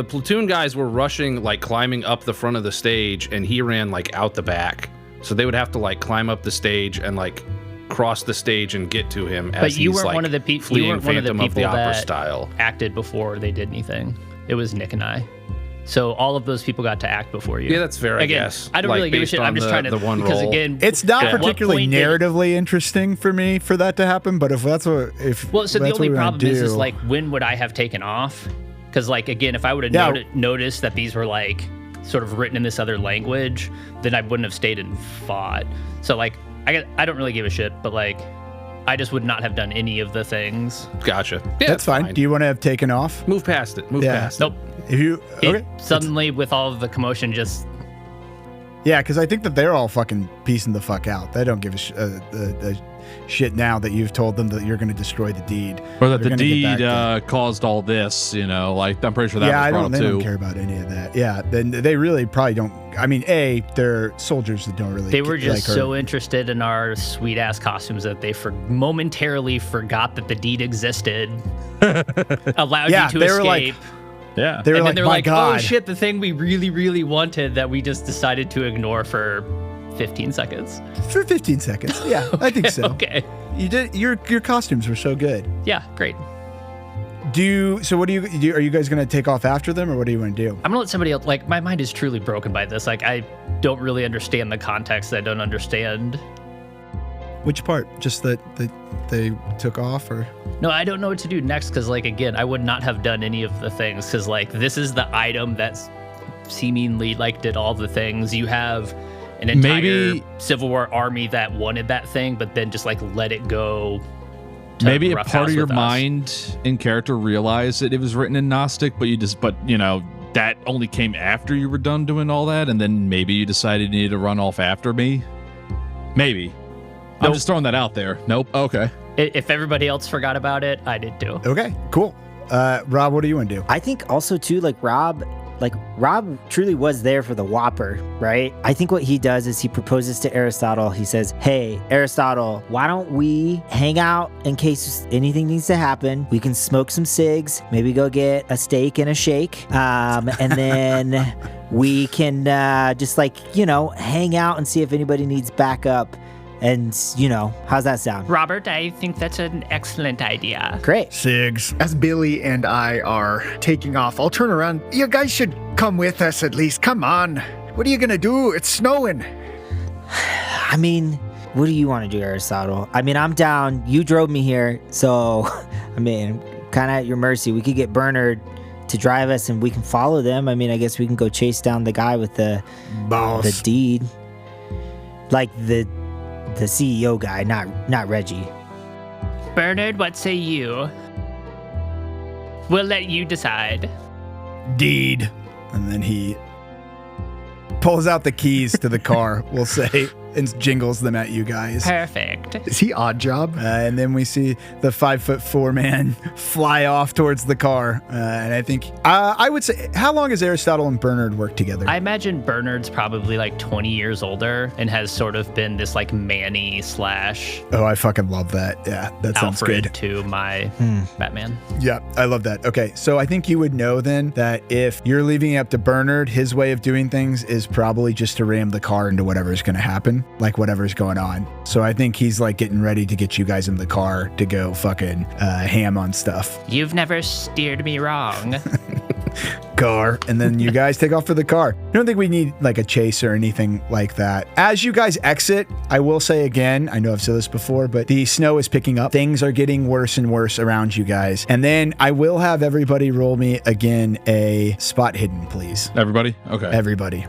platoon guys were rushing, like, climbing up the front of the stage, and he ran, like, out the back. So they would have to, like, climb up the stage and, like, cross the stage and get to him as But you he's, weren't like, one of the people. fleeing You weren't one of the Phantom people of the Opera that style. acted before they did anything. It was Nick and I. So all of those people got to act before you. Yeah, that's fair, I guess. I don't Like, really give a based shit. I'm on just trying to the one because roll. again, It's not at what particularly point did- narratively interesting for me for that to happen, but if that's what Well, so the that's only what we're problem gonna is do- like, when would I have taken off? Because, like, again, if I would have noticed that these were, like, sort of written in this other language, then I wouldn't have stayed and fought. So, like, I don't really give a shit, but, like, I just would not have done any of the things. Gotcha. Yeah, that's fine. Do you want to have taken off? Move past it. Move past Nope. If you Suddenly, with all of the commotion, just Yeah, because I think that they're all fucking piecing the fuck out. They don't give a shit now that you've told them that you're going to destroy the deed. Or that They're the gonna get back deed caused all this, you know, like, I'm pretty sure that yeah, was brought they up too. don't care about any of that. Yeah, then they really probably don't. I mean, they're soldiers that don't really. they were just like so interested in our sweet ass costumes that they momentarily forgot that the deed existed, allowed you to they were escape. Yeah. They were and then like, they're my like, God. oh shit, the thing we really, really wanted that we just decided to ignore for 15 seconds. For 15 seconds. Yeah, I think so. Okay. You did. Your costumes were so good. Yeah, great. So what do you do? Are you guys going to take off after them, or what do you want to do? I'm gonna let somebody else. Like, my mind is truly broken by this. Like, I don't really understand the context. I don't understand. Which part? Just that they took off, or? No, I don't know what to do next because, like, again, I would not have done any of the things because, like, this is the item that's seemingly, like, did all the things. You have an entire Civil War army that wanted that thing, but then just, like, let it go. Maybe a part of your mind in character realized that it was written in Gnostic, but you know, that only came after you were done doing all that, and then maybe you decided you needed to run off after me. Maybe. I'm just throwing that out there. Nope. Okay. If everybody else forgot about it, I did too. Okay, cool. Rob, what do you want to do? I think also too, like Rob truly was there for the Whopper, right? I think what he does is he proposes to Aristotle. He says, hey, Aristotle, why don't we hang out in case anything needs to happen? We can smoke some cigs, maybe go get a steak and a shake. And then we can just, like, you know, hang out and see if anybody needs backup. And, you know, how's that sound? Robert, I think that's an excellent idea. Great. Sigs. As Billy and I are taking off, I'll turn around. You guys should come with us at least. Come on. What are you going to do? It's snowing. I mean, what do you want to do, Aristotle? I mean, I'm down. You drove me here. So, I mean, kind of at your mercy. We could get Bernard to drive us and we can follow them. I mean, I guess we can go chase down the guy with the deed. Like the CEO guy, not Reggie. Bernard, what say you? We'll let you decide. Deed. And then he pulls out the keys to the car, we'll say, and jingles them at you guys. Perfect. Is he odd job? And then we see the 5'4" man fly off towards the car. And I think, I would say, how long has Aristotle and Bernard worked together? I imagine Bernard's probably like 20 years older and has sort of been this like Manny slash. Oh, I fucking love that. Yeah, that sounds Alfred good. to my Batman. Yeah, I love that. Okay, so I think you would know then that if you're leaving it up to Bernard, his way of doing things is probably just to ram the car into whatever's going to happen, like whatever's going on. So I think he's like getting ready to get you guys in the car to go fucking ham on stuff. You've never steered me wrong. Car, and then you guys take off for the car. I don't think we need like a chase or anything like that. As you guys exit, I will say again, I know I've said this before, but the snow is picking up. Things are getting worse and worse around you guys. And then I will have everybody roll me again a spot hidden, please. Everybody? Okay. Everybody.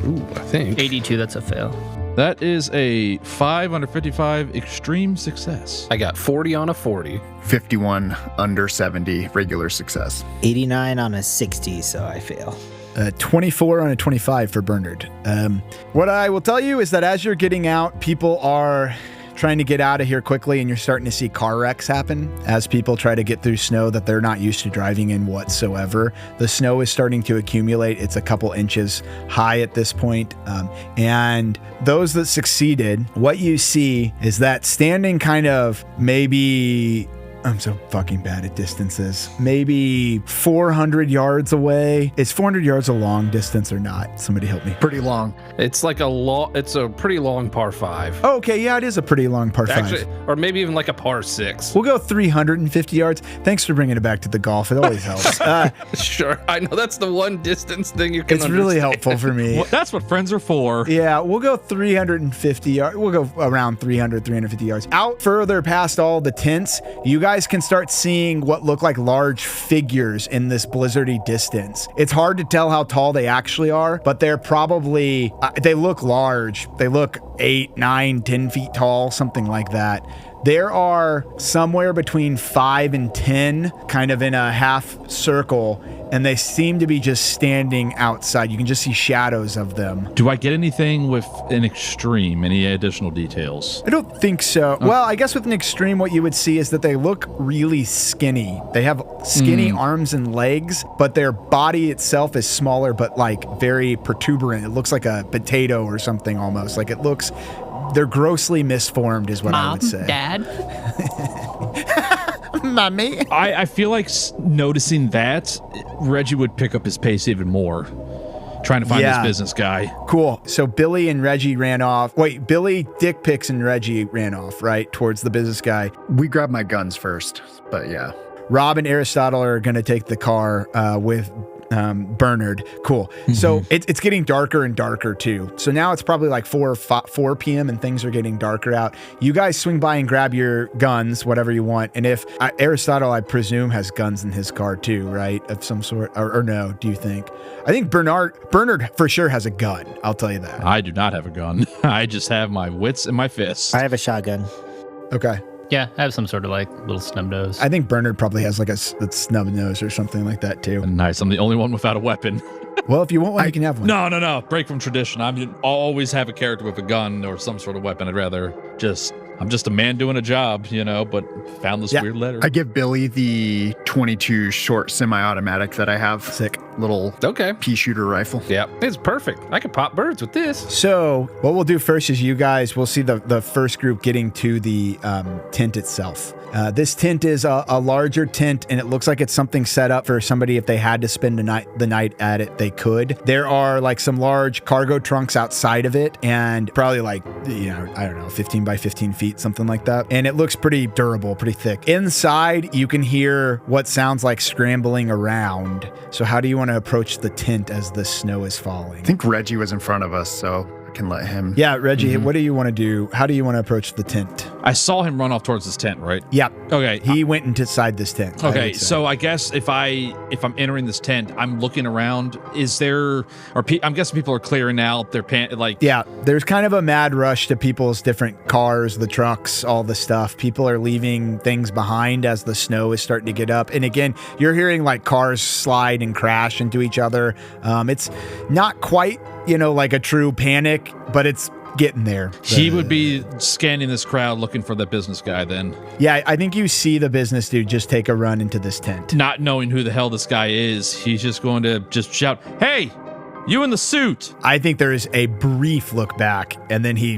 Ooh, I think 82, that's a fail. That is a 5 under 55 extreme success. I got 40 on a 40. 51 under 70 regular success. 89 on a 60, so I fail. 24 on a 25 for Bernard. What I will tell you is that as you're getting out, people are trying to get out of here quickly, and you're starting to see car wrecks happen as people try to get through snow that they're not used to driving in whatsoever. The snow is starting to accumulate. It's a couple inches high at this point. And those that succeeded, what you see is that standing kind of maybe... I'm so fucking bad at distances. Maybe 400 yards away. Is 400 yards a long distance or not? Somebody help me. Pretty long. It's like it's a pretty long par 5. Oh, okay, yeah, it is a pretty long par 5. Actually, or maybe even like a par 6. We'll go 350 yards. Thanks for bringing it back to the golf. It always helps. Sure, I know that's the one distance thing you can It's really helpful for me. Well, that's what friends are for. Yeah, we'll go 350 yards. We'll go around 350 yards. Out further past all the tents, you guys can start seeing what look like large figures in this blizzardy distance. It's hard to tell how tall they actually are, but they're probably, they look large. They look 8, 9, 10 feet tall, something like that. There are somewhere between 5 and 10 kind of in a half circle, and they seem to be just standing outside. You can just see shadows of them. Do I get anything with an extreme? Any additional details? I don't think so. Okay. Well, I guess with an extreme, what you would see is that they look really skinny. They have skinny arms and legs, but their body itself is smaller, but like very protuberant. It looks like a potato or something almost. Like it looks... They're grossly misformed is what I would say. Dad? Mommy? I feel like noticing that, Reggie would pick up his pace even more. Trying to find this business guy. Cool. So Billy and Reggie ran off. Wait, Billy, Dick Picks, and Reggie ran off, right? Towards the business guy. We grabbed my guns first, but yeah. Rob and Aristotle are going to take the car with Bernard. Cool. Mm-hmm. So it's getting darker and darker too. So now it's probably like 4 p.m. and things are getting darker out. You guys swing by and grab your guns, whatever you want. And if Aristotle, I presume, has guns in his car too, right? Of some sort, or no? Do you think? I think Bernard for sure has a gun. I'll tell you that. I do not have a gun. I just have my wits and my fists. I have a shotgun. Okay. Yeah, I have some sort of like little snub nose. I think Bernard probably has like a snub nose or something like that too. Nice. I'm the only one without a weapon. Well, if you want one, you can have one. No. Break from tradition. I'll always have a character with a gun or some sort of weapon. I'm just a man doing a job, but found this weird letter. I give Billy the 22 short semi-automatic that I have. Sick. Little pea shooter rifle. Yeah, it's perfect. I could pop birds with this. So what we'll do first is we'll see the first group getting to the tent itself. This tent is a larger tent, and it looks like it's something set up for somebody if they had to spend the night at it, they could. There are like some large cargo trunks outside of it, and probably like, I don't know, 15 by 15 feet, something like that. And it looks pretty durable, pretty thick. Inside, you can hear what sounds like scrambling around. So how do you want to approach the tent as the snow is falling? I think Reggie was in front of us, so I can let him. Yeah, Reggie, what do you want to do? How do you want to approach the tent? I saw him run off towards this tent, right? Yep. Okay. He went inside this tent. Okay, so I guess if I'm entering this tent, I'm looking around. Is there, I'm guessing people are clearing out their Yeah, there's kind of a mad rush to people's different cars, the trucks, all the stuff. People are leaving things behind as the snow is starting to get up. And again, you're hearing like cars slide and crash into each other. It's not quite, like a true panic, but it's getting there. He would be scanning this crowd looking for the business guy then. Yeah, I think you see the business dude just take a run into this tent. Not knowing who the hell this guy is, he's just going to just shout, "Hey, you in the suit!" I think there is a brief look back, and then he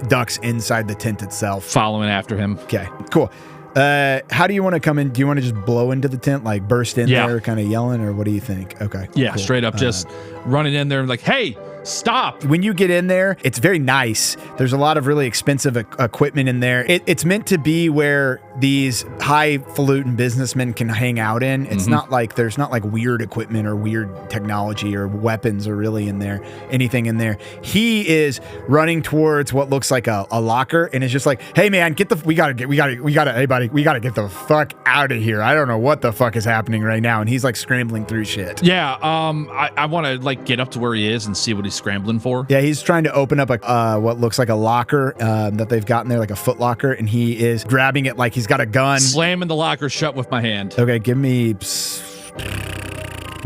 ducks inside the tent itself. Following after him. Okay, cool. How do you want to come in? Do you want to just blow into the tent, like burst in there, kind of yelling, or what do you think? Okay. Yeah, cool. Straight up just running in there and like, "Hey, stop." When you get in there, it's very nice. There's a lot of really expensive equipment in there. It's meant to be where these highfalutin businessmen can hang out in. It's not like there's not like weird equipment or weird technology or weapons or really anything in there. He is running towards what looks like a locker and is just like, "Hey man, we gotta get the fuck out of here. I don't know what the fuck is happening right now." And he's like scrambling through shit. Yeah, I want to like get up to where he is and see what he's scrambling for. Yeah, he's trying to open up what looks like a locker that they've got in there, like a foot locker, and he is grabbing it like he's got a gun. Slamming the locker shut with my hand. Okay, give me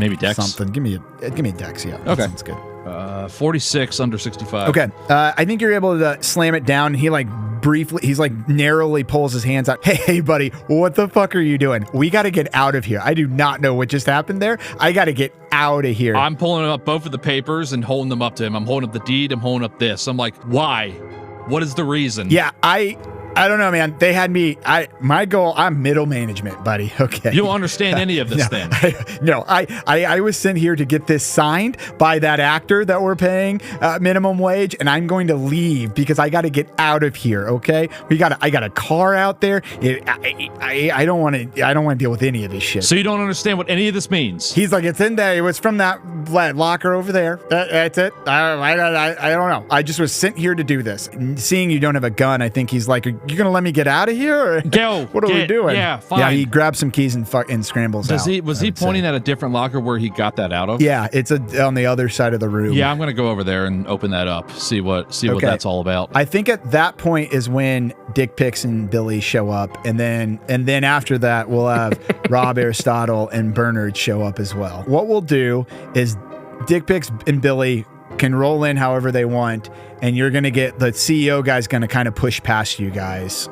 maybe dex. Something. Give me a dex. Yeah. Okay, sounds good. 46 under 65. Okay, I think you're able to slam it down. And he he's narrowly pulls his hands out. Hey, buddy, what the fuck are you doing? We got to get out of here. I do not know what just happened there. I got to get out of here. I'm pulling up both of the papers and holding them up to him. I'm holding up the deed. I'm holding up this. I'm like, why? What is the reason? Yeah, I don't know, man. They had me. My goal. I'm middle management, buddy. Okay. You don't understand any of this, then? I was sent here to get this signed by that actor that we're paying minimum wage, and I'm going to leave because I got to get out of here. Okay. I got a car out there. I don't want to. I don't want to deal with any of this shit. So you don't understand what any of this means? He's like, it's in there. It was from that locker over there. That's it. I don't know. I just was sent here to do this. Seeing you don't have a gun, I think he's like, you gonna let me get out of here? Or go. What are we doing? Yeah, fine. Yeah, he grabs some keys and scrambles out. Was he pointing at a different locker where he got that out of? Yeah, it's on the other side of the room. Yeah, I'm gonna go over there and open that up. See what that's all about. I think at that point is when Dick Pix and Billy show up, and then after that we'll have Rob, Aristotle, and Bernard show up as well. What we'll do is Dick Pix and Billy can roll in however they want, and you're going to get the CEO guy's going to kind of push past you guys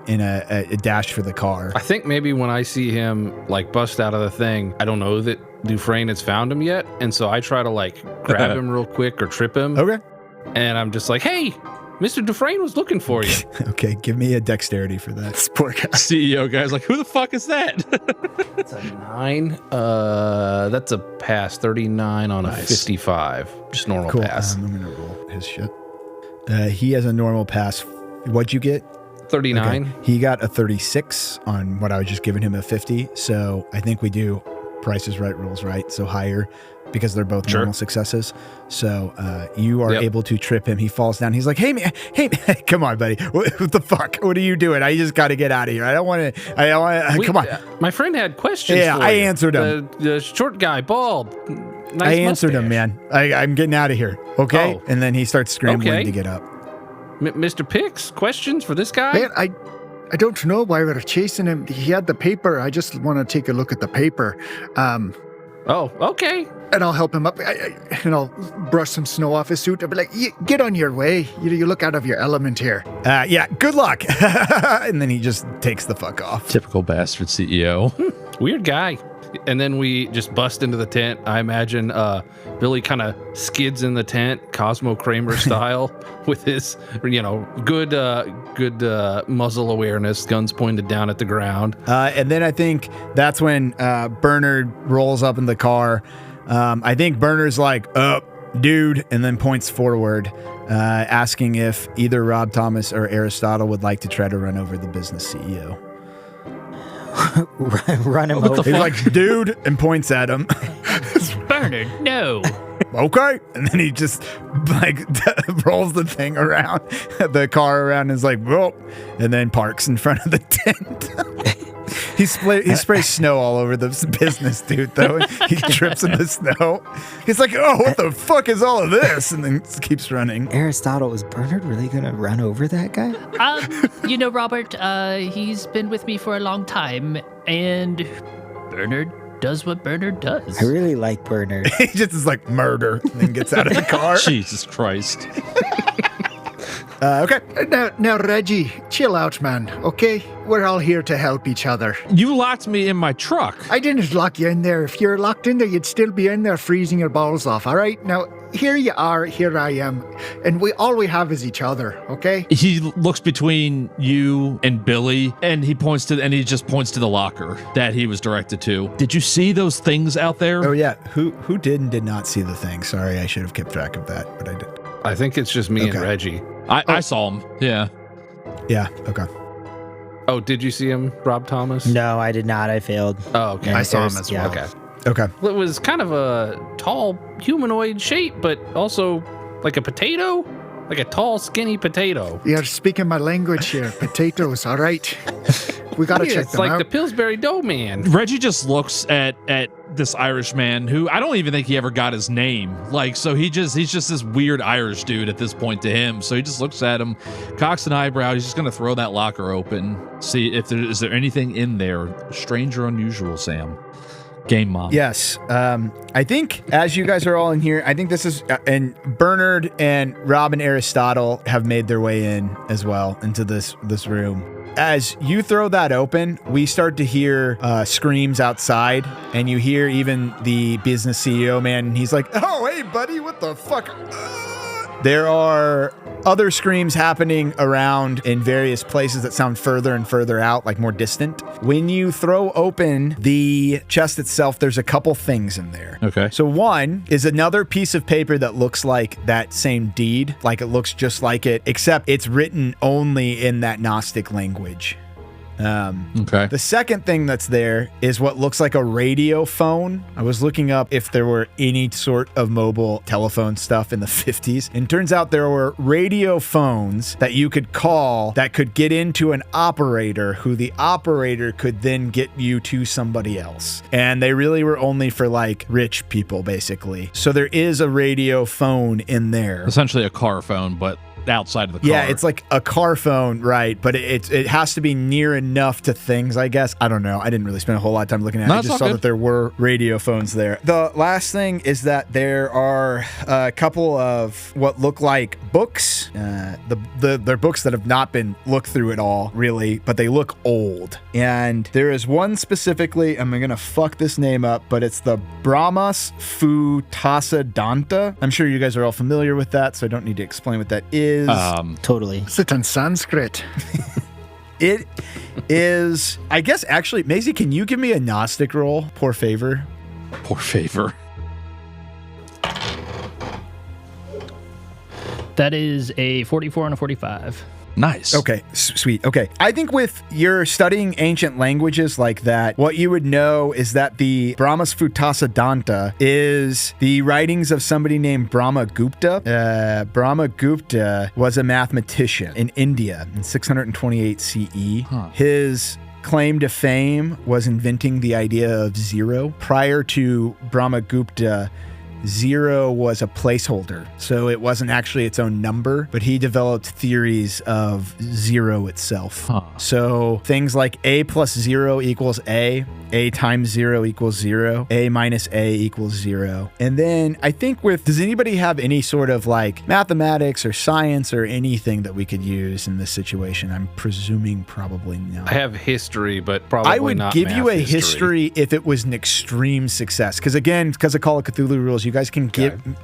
in a dash for the car. I think maybe when I see him like bust out of the thing, I don't know that Dufresne has found him yet, and so I try to like grab him real quick or trip him. Okay. And I'm just like, "Hey, Mr. Dufresne was looking for you." Okay, give me a dexterity for that. This poor guy. CEO guy's like, "Who the fuck is that?" That's a 9. That's a pass. 39 on a 55. Just normal pass. I'm gonna roll his shit. He has a normal pass. What'd you get? 39. Okay. He got a 36 on what I was just giving him a 50. So I think we do Price is Right rules, right? So higher because they're both normal successes. So you are able to trip him. He falls down. He's like, hey man, come on, buddy. What the fuck? What are you doing? I just got to get out of here. I don't want to, come on. My friend had questions for I answered him. The short guy, bald. Nice I answered him, man. I'm getting out of here. Okay. Oh. And then he starts scrambling to get up. Mr. Pix, questions for this guy? Man, I don't know why we're chasing him. He had the paper. I just want to take a look at the paper. Oh, okay. And I'll help him up. And I'll brush some snow off his suit. I'll be like, get on your way. You look out of your element here. Yeah, good luck. And then he just takes the fuck off. Typical bastard CEO. Weird guy. And then we just bust into the tent. I imagine Billy kind of skids in the tent, Cosmo Kramer style, with his, good muzzle awareness, guns pointed down at the ground. And then I think that's when Bernard rolls up in the car. I think Bernard's like, dude, and then points forward, asking if either Rob Thomas or Aristotle would like to try to run over the business CEO. Run him over. He's like, dude, and points at him. Bernard, no. Okay. And then he just like rolls the thing around, the car around and is like, whoa, and then parks in front of the tent. He sprays snow all over the business, dude, though. He trips in the snow. He's like, oh, what the fuck is all of this? And then keeps running. Aristotle, is Bernard really going to run over that guy? Robert, he's been with me for a long time, and Bernard does what Bernard does. I really like Bernard. He just is like, murder, and then gets out of the car. Jesus Christ. Okay. Now, Reggie, chill out, man, okay? We're all here to help each other. You locked me in my truck. I didn't lock you in there. If you're locked in there, you'd still be in there freezing your balls off, all right? Now, here you are, here I am, and all we have is each other, okay? He looks between you and Billy, and he just points to the locker that he was directed to. Did you see those things out there? Oh, yeah. Who did and did not see the thing? Sorry, I should have kept track of that, but I did. I think it's just me and Reggie. I saw him. Yeah. Yeah. Okay. Oh, did you see him, Rob Thomas? No, I did not. I failed. Oh, okay. I saw him as well. Okay. Okay. Well, it was kind of a tall humanoid shape, but also like a potato, like a tall, skinny potato. You're speaking my language here. Potatoes, all right? We got to check them out. It's like the Pillsbury Dough Man. Reggie just looks at this Irish man who I don't even think he ever got his name. Like, so he's just this weird Irish dude at this point to him. So he just looks at him, cocks an eyebrow. He's just going to throw that locker open. See if is there anything in there strange or unusual, Sam? Game Mom. Yes. I think as you guys are all in here, I think this is, and Bernard and Rob and Aristotle have made their way in as well into this room. As you throw that open, we start to hear screams outside, and you hear even the business CEO man, and he's like, oh, hey, buddy, what the fuck? There are other screams happening around in various places that sound further and further out, like more distant. When you throw open the chest itself, there's a couple things in there. Okay. So one is another piece of paper that looks like that same deed, like it looks just like it, except it's written only in that Gnostic language. Okay. The second thing that's there is what looks like a radio phone. I was looking up if there were any sort of mobile telephone stuff in the 50s. And turns out there were radio phones that you could call that could get into an operator who the operator could then get you to somebody else. And they really were only for like rich people, basically. So there is a radio phone in there. Essentially a car phone, but outside of the car. Yeah, it's like a car phone, right? But it has to be near enough to things, I guess. I don't know. I didn't really spend a whole lot of time looking at it. I just saw that there were radio phones there. The last thing is that there are a couple of what look like books. They're books that have not been looked through at all, really, but they look old. And there is one specifically, I'm going to fuck this name up, but it's the Brahmas Futassadanta. I'm sure you guys are all familiar with that, so I don't need to explain what that is. Totally. Is it in Sanskrit? It is, I guess, actually, Maisie, can you give me a Gnostic roll? Poor favor. Poor favor. That is a 44 and a 45. Nice. Okay, sweet. Okay. I think with your studying ancient languages like that, what you would know is that the Brahmas Futassadanta is the writings of somebody named Brahmagupta. Brahmagupta was a mathematician in India in 628 CE. His claim to fame was inventing the idea of zero. Prior to Brahmagupta, zero was a placeholder, so it wasn't actually its own number, but he developed theories of zero itself. So things like a plus 0 equals a times 0 equals 0, a minus a equals 0. And then I think does anybody have any sort of like mathematics or science or anything that we could use in this situation? I'm presuming probably not. I have history, but probably not I would give you a history if it was an extreme success. Because again, because of Call of Cthulhu rules, you guys can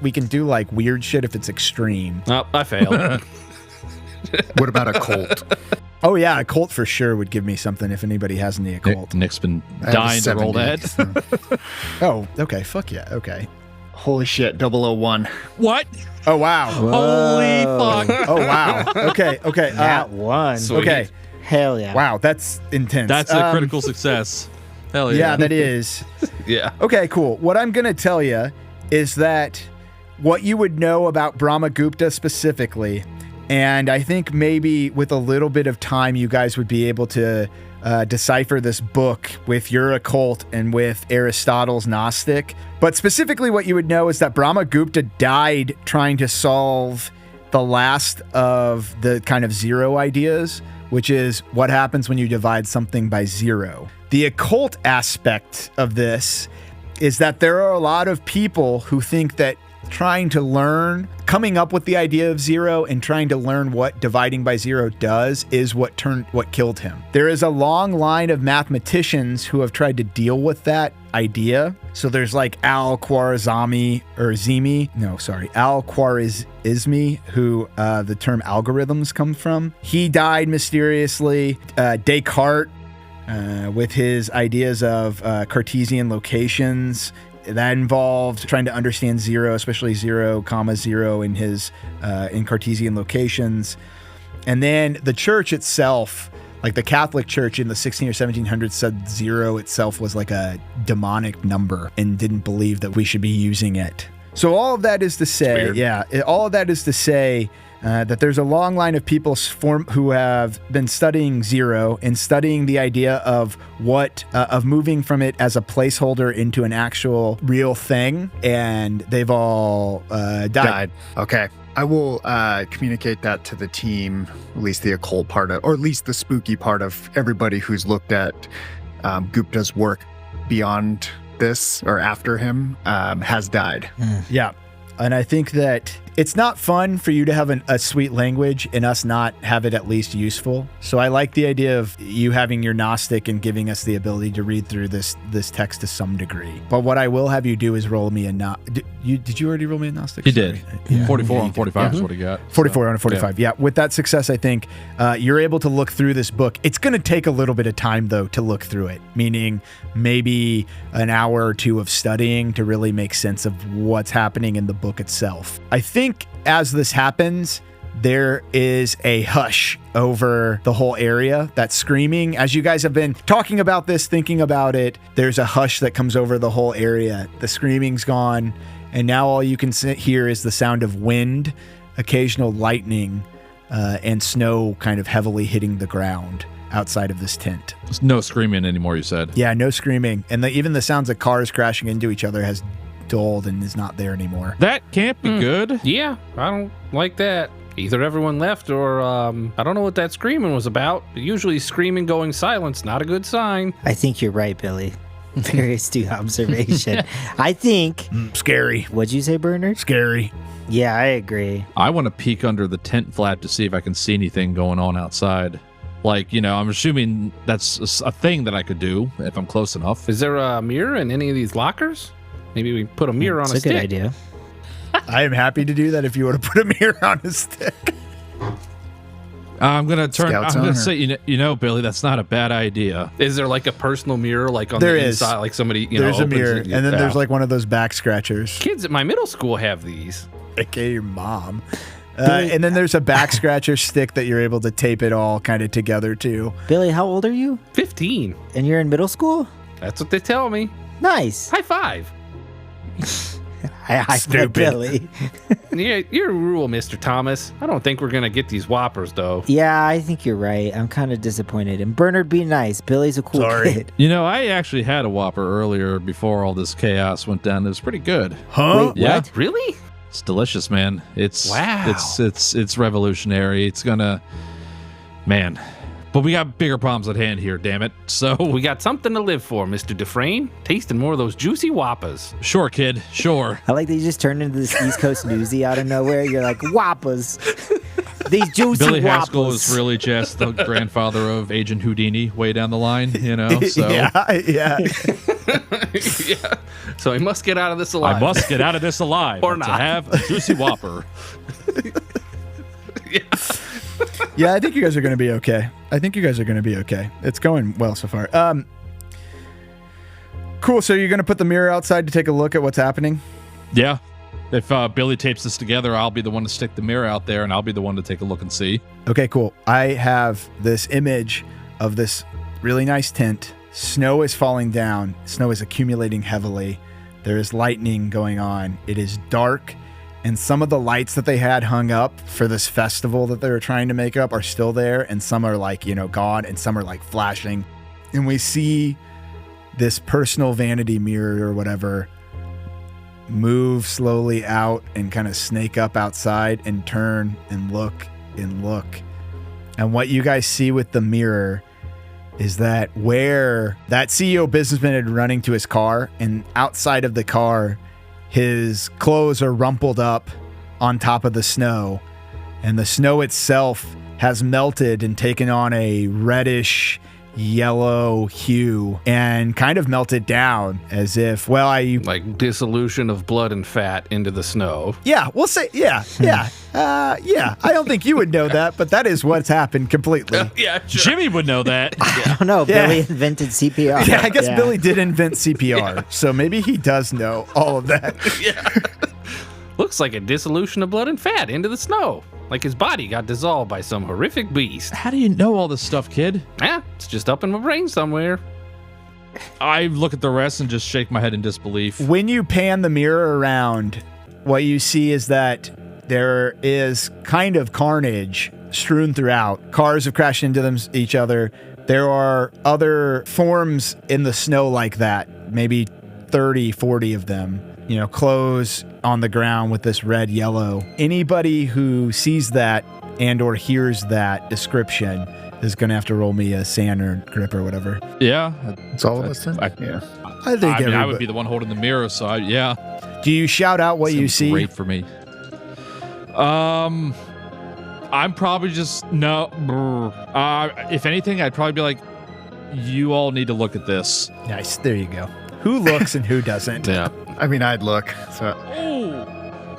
we can do like weird shit if it's extreme. Oh, I failed. What about a cult? Oh yeah, a cult for sure would give me something if anybody has any occult. Nick's been dying to roll that. Oh, okay, fuck yeah, okay. Holy shit, 001. What? Oh wow. Holy fuck. Oh wow. Okay. That one. Sweet. Okay. Hell yeah. Wow, that's intense. That's a critical success. Hell yeah. Yeah, that is. Yeah. Okay, cool. What I'm gonna tell you is that what you would know about Brahmagupta specifically, and I think maybe with a little bit of time, you guys would be able to decipher this book with your occult and with Aristotle's Gnostic. But specifically what you would know is that Brahmagupta died trying to solve the last of the kind of zero ideas, which is what happens when you divide something by zero. The occult aspect of this is that there are a lot of people who think that coming up with the idea of zero and trying to learn what dividing by zero does is what killed him. There is a long line of mathematicians who have tried to deal with that idea. So there's like Al-Khwarizmi, who the term algorithms come from. He died mysteriously. Descartes, with his ideas of Cartesian locations, that involved trying to understand zero, especially 0,0 in his in Cartesian locations. And then the church itself, like the Catholic Church in the 16 or 1700s, said zero itself was like a demonic number and didn't believe that we should be using it. So all of that is to say, that there's a long line of people who have been studying zero and studying the idea of of moving from it as a placeholder into an actual real thing, and they've all died. Okay. I will communicate that to the team, at least the occult part or at least the spooky part of everybody who's looked at Gupta's work beyond this or after him has died. Yeah. And I think that it's not fun for you to have a sweet language and us not have it at least useful. So I like the idea of you having your Gnostic and giving us the ability to read through this text to some degree. But what I will have you do is roll me a Did you already roll me a Gnostic? He did. Yeah. 44 on 45 is what he got. 44 on 45. Yeah. With that success, I think you're able to look through this book. It's going to take a little bit of time, though, to look through it, meaning maybe an hour or two of studying to really make sense of what's happening in the book itself. I think as this happens, there is a hush over the whole area. That screaming, as you guys have been talking about this, thinking about it, there's a hush that comes over the whole area. The screaming's gone, and now all you can hear is the sound of wind, occasional lightning, and snow kind of heavily hitting the ground outside of this tent. There's no screaming anymore, you said? Yeah, no screaming. And even the sounds of cars crashing into each other has dulled and is not there anymore. That can't be good. Yeah, I don't like that. Either everyone left or I don't know what that screaming was about. Usually screaming going silent's not a good sign. I think you're right, Billy. Very astute observation. I think... Scary. What'd you say, Bernard? Scary. Yeah, I agree. I want to peek under the tent flap to see if I can see anything going on outside. Like, I'm assuming that's a thing that I could do if I'm close enough. Is there a mirror in any of these lockers? Maybe we put a mirror on a stick. That's a good idea. I am happy to do that if you want to put a mirror on a stick. I'm going to say, Billy, that's not a bad idea. Is there like a personal mirror like on the inside? Like somebody, there's a mirror. And then there's like one of those back scratchers. Kids at my middle school have these. AKA your mom. And then there's a back scratcher stick that you're able to tape it all kind of together too. Billy, how old are you? 15. And you're in middle school? That's what they tell me. Nice. High five. I Stupid. Billy. Yeah, you're a rule, Mr. Thomas. I don't think we're going to get these Whoppers, though. Yeah, I think you're right. I'm kind of disappointed. And Bernard, be nice. Billy's a cool kid. I actually had a Whopper earlier before all this chaos went down. It was pretty good. Huh? Wait, Yeah. what? Really? It's delicious, man. Wow. It's revolutionary. It's gonna, man. But we got bigger problems at hand here, damn it. So We got something to live for, Mr. Dufresne. Tasting more of those juicy Whoppers. Sure, kid. Sure. I like that you just turned into this East Coast newsie out of nowhere. You're like, Whoppers. These juicy Billy Whoppers. Haskell is really just the grandfather of Agent Houdini way down the line, So Yeah. Yeah. So I must get out of this alive. I must get out of this alive Or to not. have a juicy Whopper. Yeah, I think you guys are going to be okay. It's going well so far. Cool. So you're going to put the mirror outside to take a look at what's happening? Yeah. If Billy tapes this together, I'll be the one to stick the mirror out there, and I'll be the one to take a look and see. Okay, cool. I have this image of this really nice tent. Snow is falling down. Snow is accumulating heavily. There is lightning going on. It is dark. And some of the lights that they had hung up for this festival that they were trying to make up are still there. And some are like, gone, and some are like flashing. And we see this personal vanity mirror or whatever move slowly out and kind of snake up outside and turn and look and look. And what you guys see with the mirror is that where that CEO businessman had running to his car, and outside of the car, his clothes are rumpled up on top of the snow, and the snow itself has melted and taken on a reddish yellow hue and kind of melted down as if, like dissolution of blood and fat into the snow. Yeah, we'll say, yeah. I don't think you would know that, but that is what's happened completely. Yeah, sure. Jimmy would know that. I don't know. Billy invented CPR. Yeah, I guess Billy did invent CPR, so maybe he does know all of that. Yeah. Looks like a dissolution of blood and fat into the snow. Like his body got dissolved by some horrific beast. How do you know all this stuff, kid? It's just up in my brain somewhere. I look at the rest and just shake my head in disbelief. When you pan the mirror around, what you see is that there is kind of carnage strewn throughout. Cars have crashed into each other. There are other forms in the snow like that, maybe 30, 40 of them. Clothes on the ground with this red yellow. Anybody who sees that and or hears that description is going to have to roll me a sand or grip or whatever. Yeah. It's all of us then? Yeah. I think I would be the one holding the mirror, so yeah. Do you shout out what you see? Great for me. I'm probably just, no. If anything, I'd probably be like, you all need to look at this. Nice. There you go. Who looks and who doesn't? Yeah. I mean, I'd look. So.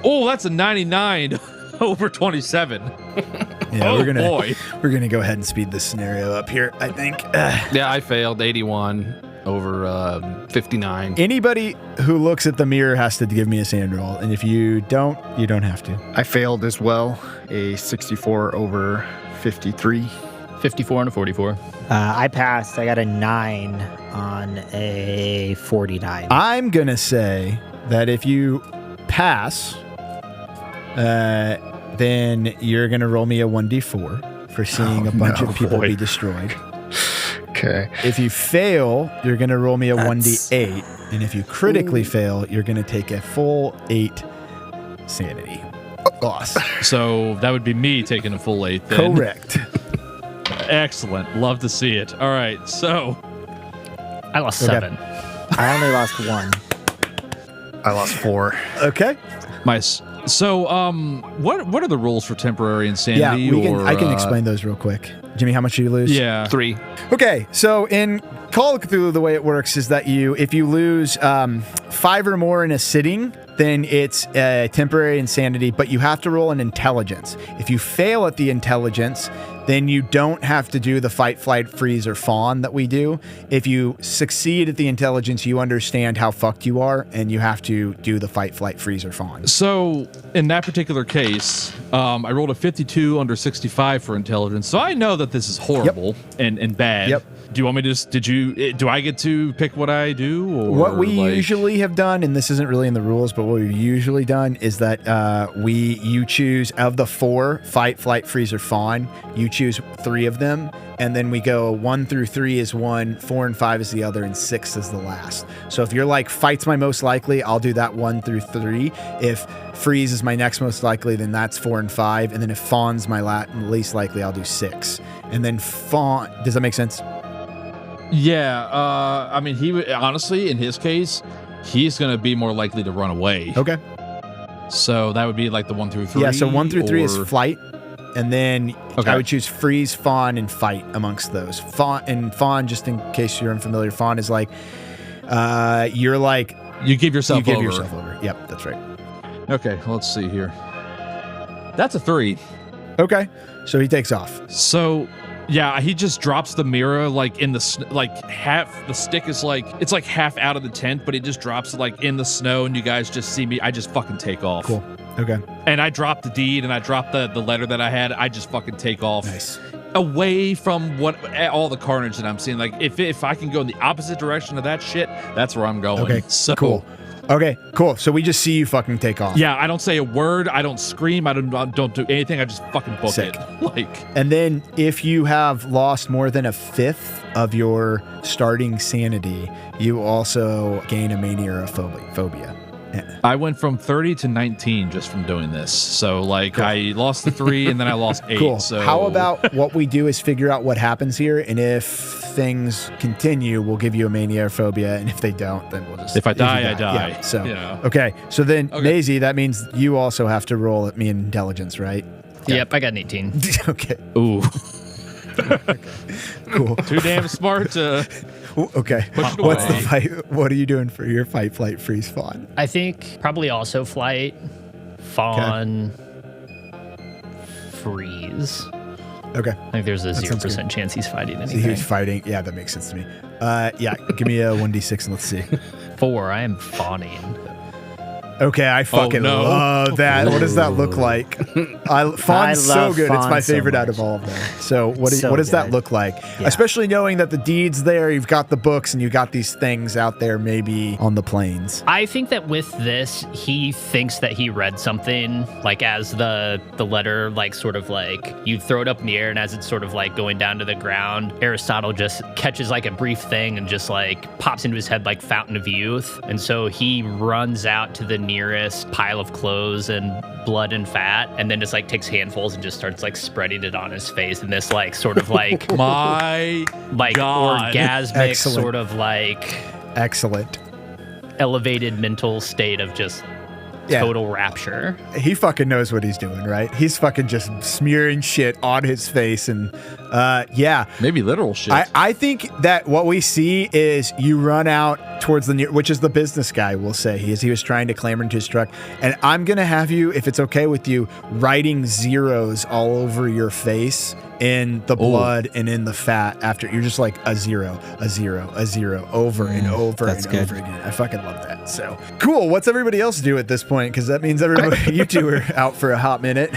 Oh, that's a 99 over 27. Yeah, we're gonna go ahead and speed this scenario up here, I think. Yeah, I failed 81 over 59. Anybody who looks at the mirror has to give me a sand roll, and if you don't, you don't have to. I failed as well, a 64 over 53. 54 and a 44. I passed. I got a 9 on a 49. I'm going to say that if you pass, then you're going to roll me a 1d4 for seeing a bunch of people be destroyed. Okay. If you fail, you're going to roll me a 1d8. And if you critically fail, you're going to take a full 8 sanity loss. So that would be me taking a full 8 then. Correct. Excellent. Love to see it. All right, so I lost 7. I only lost 1. I lost 4. Okay. So what are the rules for temporary insanity? Yeah, I can explain those real quick. Jimmy, how much did you lose? Yeah. 3. Okay, so in Call of Cthulhu, the way it works is that if you lose 5 or more in a sitting, then it's temporary insanity, but you have to roll an intelligence. If you fail at the intelligence, then you don't have to do the fight, flight, freeze, or fawn that we do. If you succeed at the intelligence, you understand how fucked you are, and you have to do the fight, flight, freeze, or fawn. So in that particular case, I rolled a 52 under 65 for intelligence, so I know that this is horrible and bad. Yep. Do you want me to do I get to pick what I do? Or what we usually have done, and this isn't really in the rules, but what we've usually done is that you choose, of the 4, fight, flight, freeze, or fawn, you choose 3 of them, and then we go 1 through 3 is 1, 4 and 5 is the other, and 6 is the last. So if you're like, fight's my most likely, I'll do that 1 through 3. If freeze is my next most likely, then that's 4 and 5. And then if fawn's my least likely, I'll do 6. And then fawn, does that make sense? Yeah, I mean, he would honestly, in his case, he's going to be more likely to run away. Okay. So that would be like the 1 through 3. Yeah, so 1 through 3 is flight, and then Okay. I would choose freeze, fawn, and fight amongst those. Fawn, just in case you're unfamiliar, fawn is like, you're like... You give yourself over. You give yourself over. Yep, that's right. Okay, let's see here. That's a 3. Okay, so he takes off. So... Yeah, he just drops the mirror like in the half. The stick is like it's like half out of the tent, but he just drops it like in the snow, and you guys just see me. I just fucking take off. Cool. Okay. And I drop the deed, and I drop the letter that I had. I just fucking take off. Nice. Away from all the carnage that I'm seeing. Like if I can go in the opposite direction of that shit, that's where I'm going. Okay. So cool. Okay, cool. So we just see you fucking take off. Yeah, I don't say a word. I don't scream. I don't do anything. I just fucking book Sick. it. Like, and then if you have lost more than a fifth of your starting sanity, you also gain a mania or a phobia. Yeah. I went from 30 to 19 just from doing this. So, like, cool. I lost the 3 and then I lost 8. Cool. So how about what we do is figure out what happens here, and if things continue, we'll give you a mania or phobia, and if they don't, then we'll just... If I die, I die. Yeah, so, yeah. Okay. So then, Maisie, that means you also have to roll at me in intelligence, right? Yep, I got an 18. Okay. Ooh. Okay. Cool. Too damn smart to... Okay. What's the fight? What are you doing for your fight, flight, freeze, fawn? I think probably also flight, fawn, freeze. Okay. I think there's a 0% chance he's fighting anything. He's fighting. Yeah, that makes sense to me. Yeah, give me a 1d6 and let's see. 4. I am fawning. Okay, I fucking love that. What does that look like? Fawn's so good. It's my favorite out of all of them. So what does that look like? Yeah. Especially knowing that the deed's there, you've got the books, and you got these things out there maybe on the plains. I think that with this, he thinks that he read something, like as the letter, like sort of like you throw it up in the air, and as it's sort of like going down to the ground, Aristotle just catches like a brief thing and just like pops into his head like Fountain of Youth. And so he runs out to the nearest pile of clothes and blood and fat, and then just like takes handfuls and just starts like spreading it on his face in this like sort of like my like God. Orgasmic Excellent. sort of like excellent elevated mental state of just total rapture. He fucking knows what he's doing, right? He's fucking just smearing shit on his face, and maybe literal shit. I think that what we see is you run out towards the near, which is the business guy, we'll say. He was trying to clamber into his truck, and I'm gonna have you, if it's okay with you, writing zeros all over your face in the blood and in the fat after. You're just like a zero, over and over and over again. I fucking love that. So cool. What's everybody else do at this point? Because that means everybody, you two are out for a hot minute.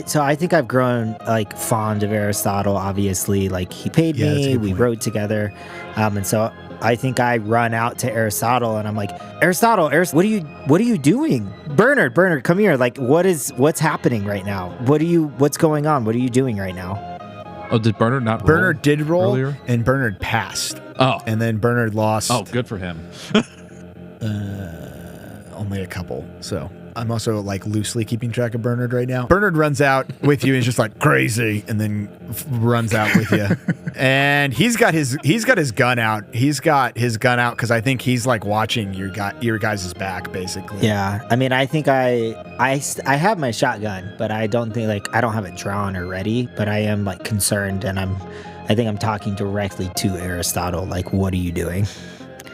So I think I've grown like fond of Aristotle. Obviously, like he paid me. We wrote together, and so I think I run out to Aristotle and I'm like, Aristotle, what are you doing? Bernard, come here. Like, what's happening right now? What's going on? What are you doing right now? Oh, did Bernard not roll? Bernard did roll earlier? And Bernard passed. Oh. And then Bernard lost. Oh, good for him. Only a couple. So I'm also like loosely keeping track of Bernard right now. Bernard runs out with you and is just like crazy, and then runs out with you. And he's got his gun out. He's got his gun out because I think he's like watching your guys' back, basically. Yeah, I mean, I think I have my shotgun, but I don't think I don't have it drawn or ready. But I am like concerned, and I think I'm talking directly to Aristotle. Like, what are you doing?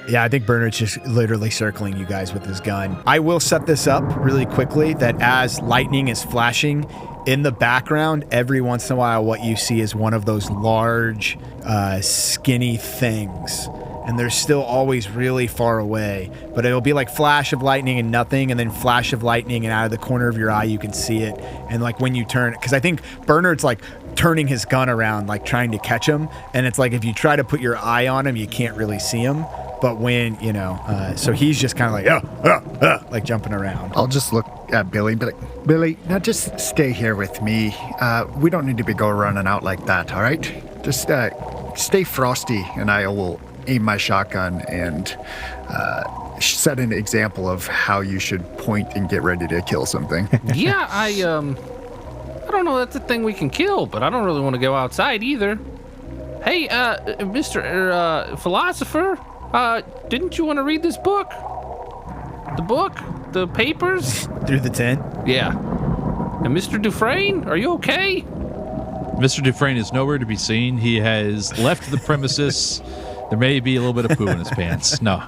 Yeah, I think Bernard's just literally circling you guys with his gun. I will set this up really quickly that as lightning is flashing in the background, every once in a while what you see is one of those large, skinny things. And they're still always really far away. But it'll be like flash of lightning and nothing, and then flash of lightning, and out of the corner of your eye you can see it. And like when you turn, because I think Bernard's like turning his gun around, like trying to catch him. And it's like if you try to put your eye on him, you can't really see him. But when, so he's just kind of like, like jumping around. I'll just look at Billy and be like, Billy, now just stay here with me. We don't need to be running out like that, all right? Just stay frosty, and I will aim my shotgun and set an example of how you should point and get ready to kill something. Yeah, I don't know, that's a thing we can kill, but I don't really want to go outside either. Hey, Mr. Philosopher, didn't you want to read this book? The book? The papers? Through the tent? Yeah. And Mr. Dufresne, are you okay? Mr. Dufresne is nowhere to be seen. He has left the premises. There may be a little bit of poo in his pants. No,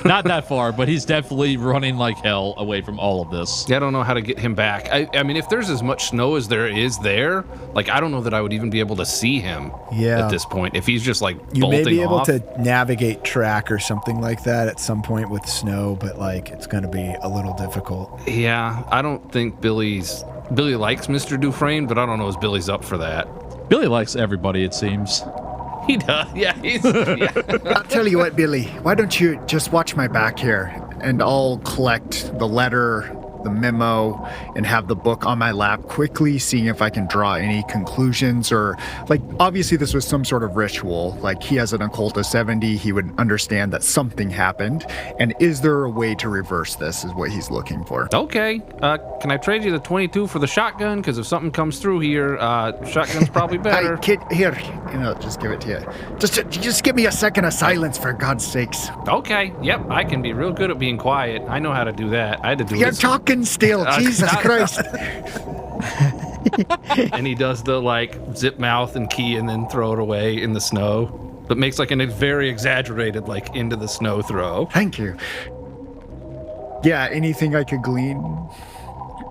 not that far, but he's definitely running like hell away from all of this. Yeah, I don't know how to get him back. I mean, if there's as much snow as there is there, like, I don't know that I would even be able to see him at this point. If he's just like bolting off. You may be able to navigate track or something like that at some point with snow, but like it's going to be a little difficult. Yeah, I don't think Billy likes Mr. Dufresne, but I don't know if Billy's up for that. Billy likes everybody, it seems. He does, yeah. I'll tell you what, Billy, why don't you just watch my back here? and I'll collect the letter, the memo, and have the book on my lap, quickly seeing if I can draw any conclusions or, like, obviously this was some sort of ritual. Like, he has an occult of 70, he would understand that something happened. And is there a way to reverse this is what he's looking for. Okay. Can I trade you the 22 for the shotgun? Because if something comes through here, shotgun's probably better. Hey, kid, here, just give it to you. Just give me a second of silence, for God's sakes. Okay. Yep, I can be real good at being quiet. I know how to do that. I had to do You're this. talking still, Jesus Christ. And he does the, like, zip mouth and key and then throw it away in the snow. But makes, like, a very exaggerated, like, into the snow throw. Thank you. Yeah, anything I could glean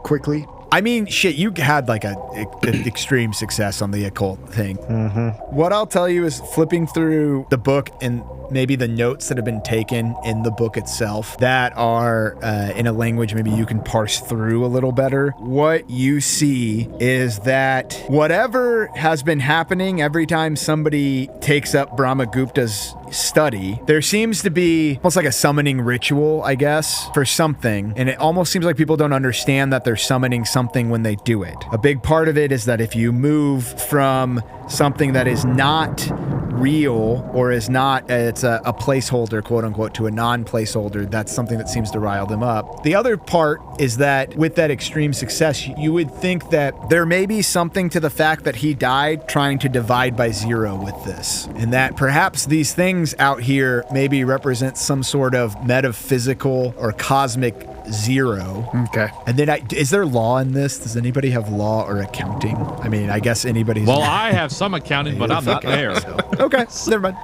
quickly? I mean, shit, you had like an extreme success on the occult thing. Mm-hmm. What I'll tell you is flipping through the book and maybe the notes that have been taken in the book itself that are in a language maybe you can parse through a little better. What you see is that whatever has been happening every time somebody takes up Brahmagupta's study, there seems to be almost like a summoning ritual, I guess, for something. And it almost seems like people don't understand that they're summoning something when they do it. A big part of it is that if you move from something that is not real or is not, it's a placeholder, quote unquote, to a non-placeholder, that's something that seems to rile them up. The other part is that with that extreme success, you would think that there may be something to the fact that he died trying to divide by zero with this, and that perhaps these things out here maybe represent some sort of metaphysical or cosmic zero. Okay. And then is there law in this? Does anybody have law or accounting? I mean, I guess anybody's... Well, I have some accounting, but I'm not there. Okay, never mind.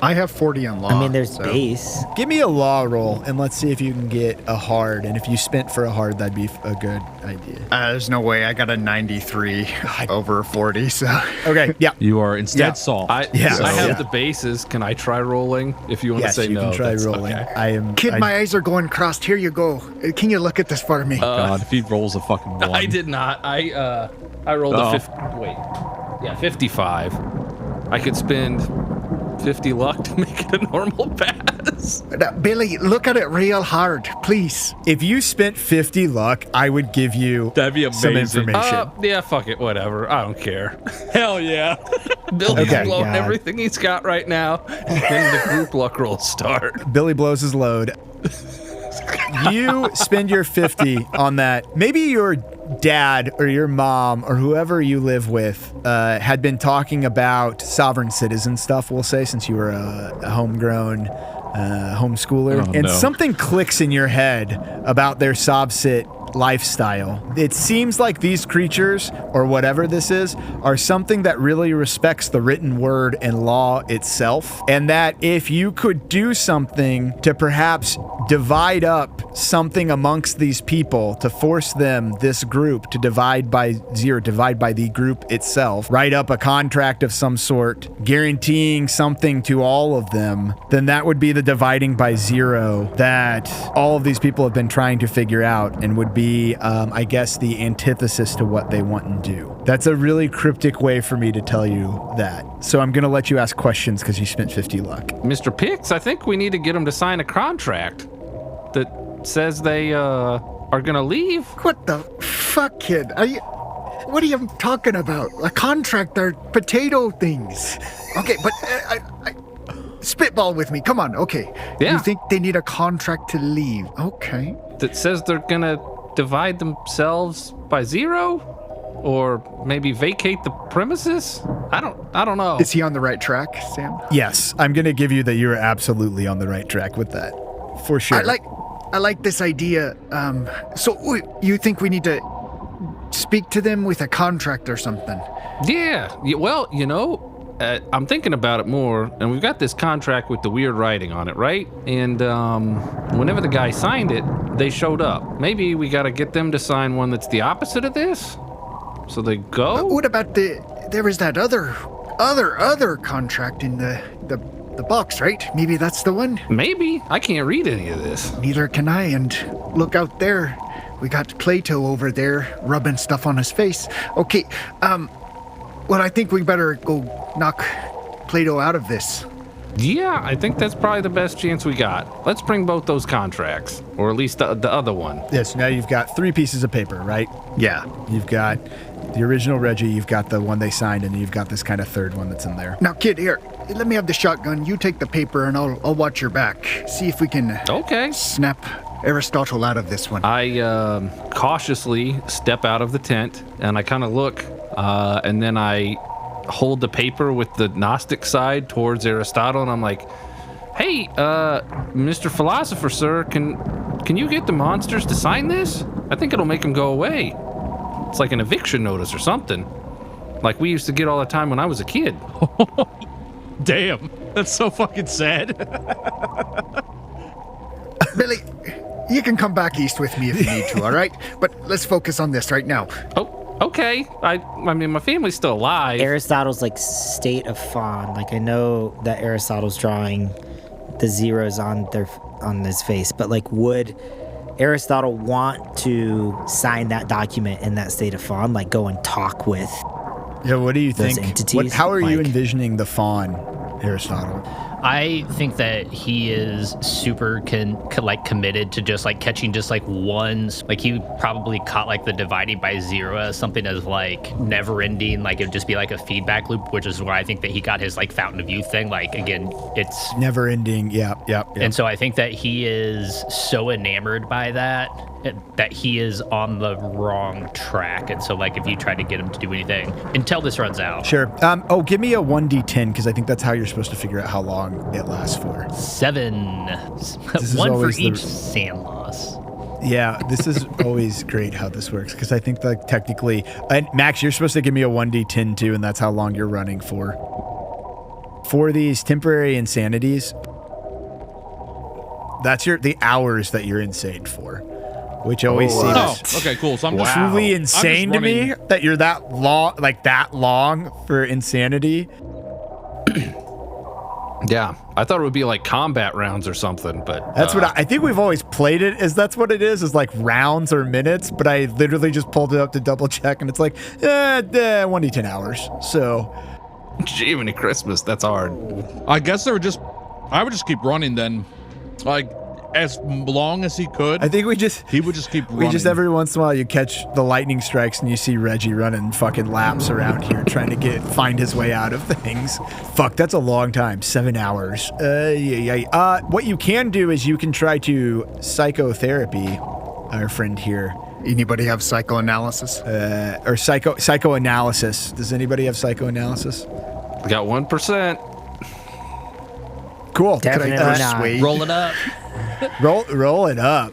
I have 40 on law. I mean, there's base. Give me a law roll, and let's see if you can get a hard. And if you spent for a hard, that'd be a good idea. There's no way. I got a 93 over 40, so... Okay, yeah. You are instead soft. I have the bases. Can I try rolling? If you want to say you no. Can try rolling. Okay. Kid, my eyes are going crossed. Here you go. Can you look at this for me? God, if he rolls a fucking 1. I did not. I rolled a 55. I could spend 50 luck to make it a normal pass. Billy, look at it real hard, please. If you spent 50 luck, I would give you some information. Yeah, fuck it, whatever. I don't care. Hell yeah. Billy's blowing everything he's got right now. And then the group luck rolls start. Billy blows his load. You spend your 50 on that. Maybe your dad or your mom or whoever you live with had been talking about sovereign citizen stuff, we'll say, since you were a homegrown homeschooler. Something clicks in your head about their Sobsit lifestyle. It seems like these creatures, or whatever this is, are something that really respects the written word and law itself, and that if you could do something to perhaps divide up something amongst these people to force them, this group, to divide by zero, divide by the group itself, write up a contract of some sort guaranteeing something to all of them, then that would be the dividing by zero that all of these people have been trying to figure out, and would be, I guess, the antithesis to what they want and do. That's a really cryptic way for me to tell you that. So I'm going to let you ask questions because you spent 50 luck. Mr. Pix, I think we need to get him to sign a contract that says they are going to leave. What the fuck, kid? What are you talking about? A contract are potato things. Okay, but spitball with me. Come on, okay. Yeah. You think they need a contract to leave? Okay. That says they're going to divide themselves by zero? Or maybe vacate the premises? I don't know. Is he on the right track, Sam? Yes, I'm going to give you that you're absolutely on the right track with that. For sure. I like this idea. So you think we need to speak to them with a contract or something? Yeah. Well, I'm thinking about it more, and we've got this contract with the weird writing on it, right? And whenever the guy signed it, they showed up. Maybe we got to get them to sign one that's the opposite of this? So they go? What about there was that other contract in the box, right? Maybe that's the one? Maybe. I can't read any of this. Neither can I, and look out there. We got Plato over there rubbing stuff on his face. Okay, well, I think we better go knock Plato out of this. Yeah, I think that's probably the best chance we got. Let's bring both those contracts, or at least the other one. Yes, now you've got 3 pieces of paper, right? Yeah. You've got the original Reggie, you've got the one they signed, and you've got this kind of third one that's in there. Now, kid, here, let me have the shotgun. You take the paper, and I'll watch your back. See if we can snap Aristotle out of this one. I cautiously step out of the tent, and I kind of look, and then I hold the paper with the Gnostic side towards Aristotle, and I'm like, hey, Mr. Philosopher, sir, can you get the monsters to sign this? I think it'll make them go away. It's like an eviction notice or something. Like we used to get all the time when I was a kid. Damn, that's so fucking sad. Billy, you can come back east with me if you need to, all right? But let's focus on this right now. Oh. Okay, I mean, my family's still alive. Aristotle's like state of fawn. Like I know that Aristotle's drawing the zeros on his face, but like would Aristotle want to sign that document in that state of fawn? Like go and talk with what do you think? Entities? How are you envisioning the fawn, Aristotle? I think that he is super committed to just like catching just like one, like he probably caught like the dividing by zero as something as like never ending, like it'd just be like a feedback loop, which is where I think that he got his like Fountain of Youth thing. Like again, it's never ending. Yeah. And so I think that he is so enamored by that he is on the wrong track. And so like if you try to get him to do anything until this runs out. Sure. Give me a 1d10 because I think that's how you're supposed to figure out how long it lasts for. 7. One for each sand loss. Yeah, this is always great how this works because I think like technically, and Max, you're supposed to give me a 1d10 too, and that's how long you're running for. For these temporary insanities, that's the hours that you're insane for. Which always seems okay, cool. So I'm truly insane to me that you're that long for insanity. Yeah, I thought it would be like combat rounds or something, but that's what I think we've always played it as. That's what it is like rounds or minutes. But I literally just pulled it up to double check, and it's like 1d10 hours. So, Jiminy Christmas, that's hard. I guess I would just keep running then, like as long as he could. I think he would just keep running. Every once in a while you catch the lightning strikes and you see Reggie running fucking laps around here trying to find his way out of things. Fuck, that's a long time. 7 hours. What you can do is you can try to psychotherapy our friend here. Anybody have psychoanalysis? Or psychoanalysis. Does anybody have psychoanalysis? I got 1%. Cool. Definitely not. Roll it up. Roll it up.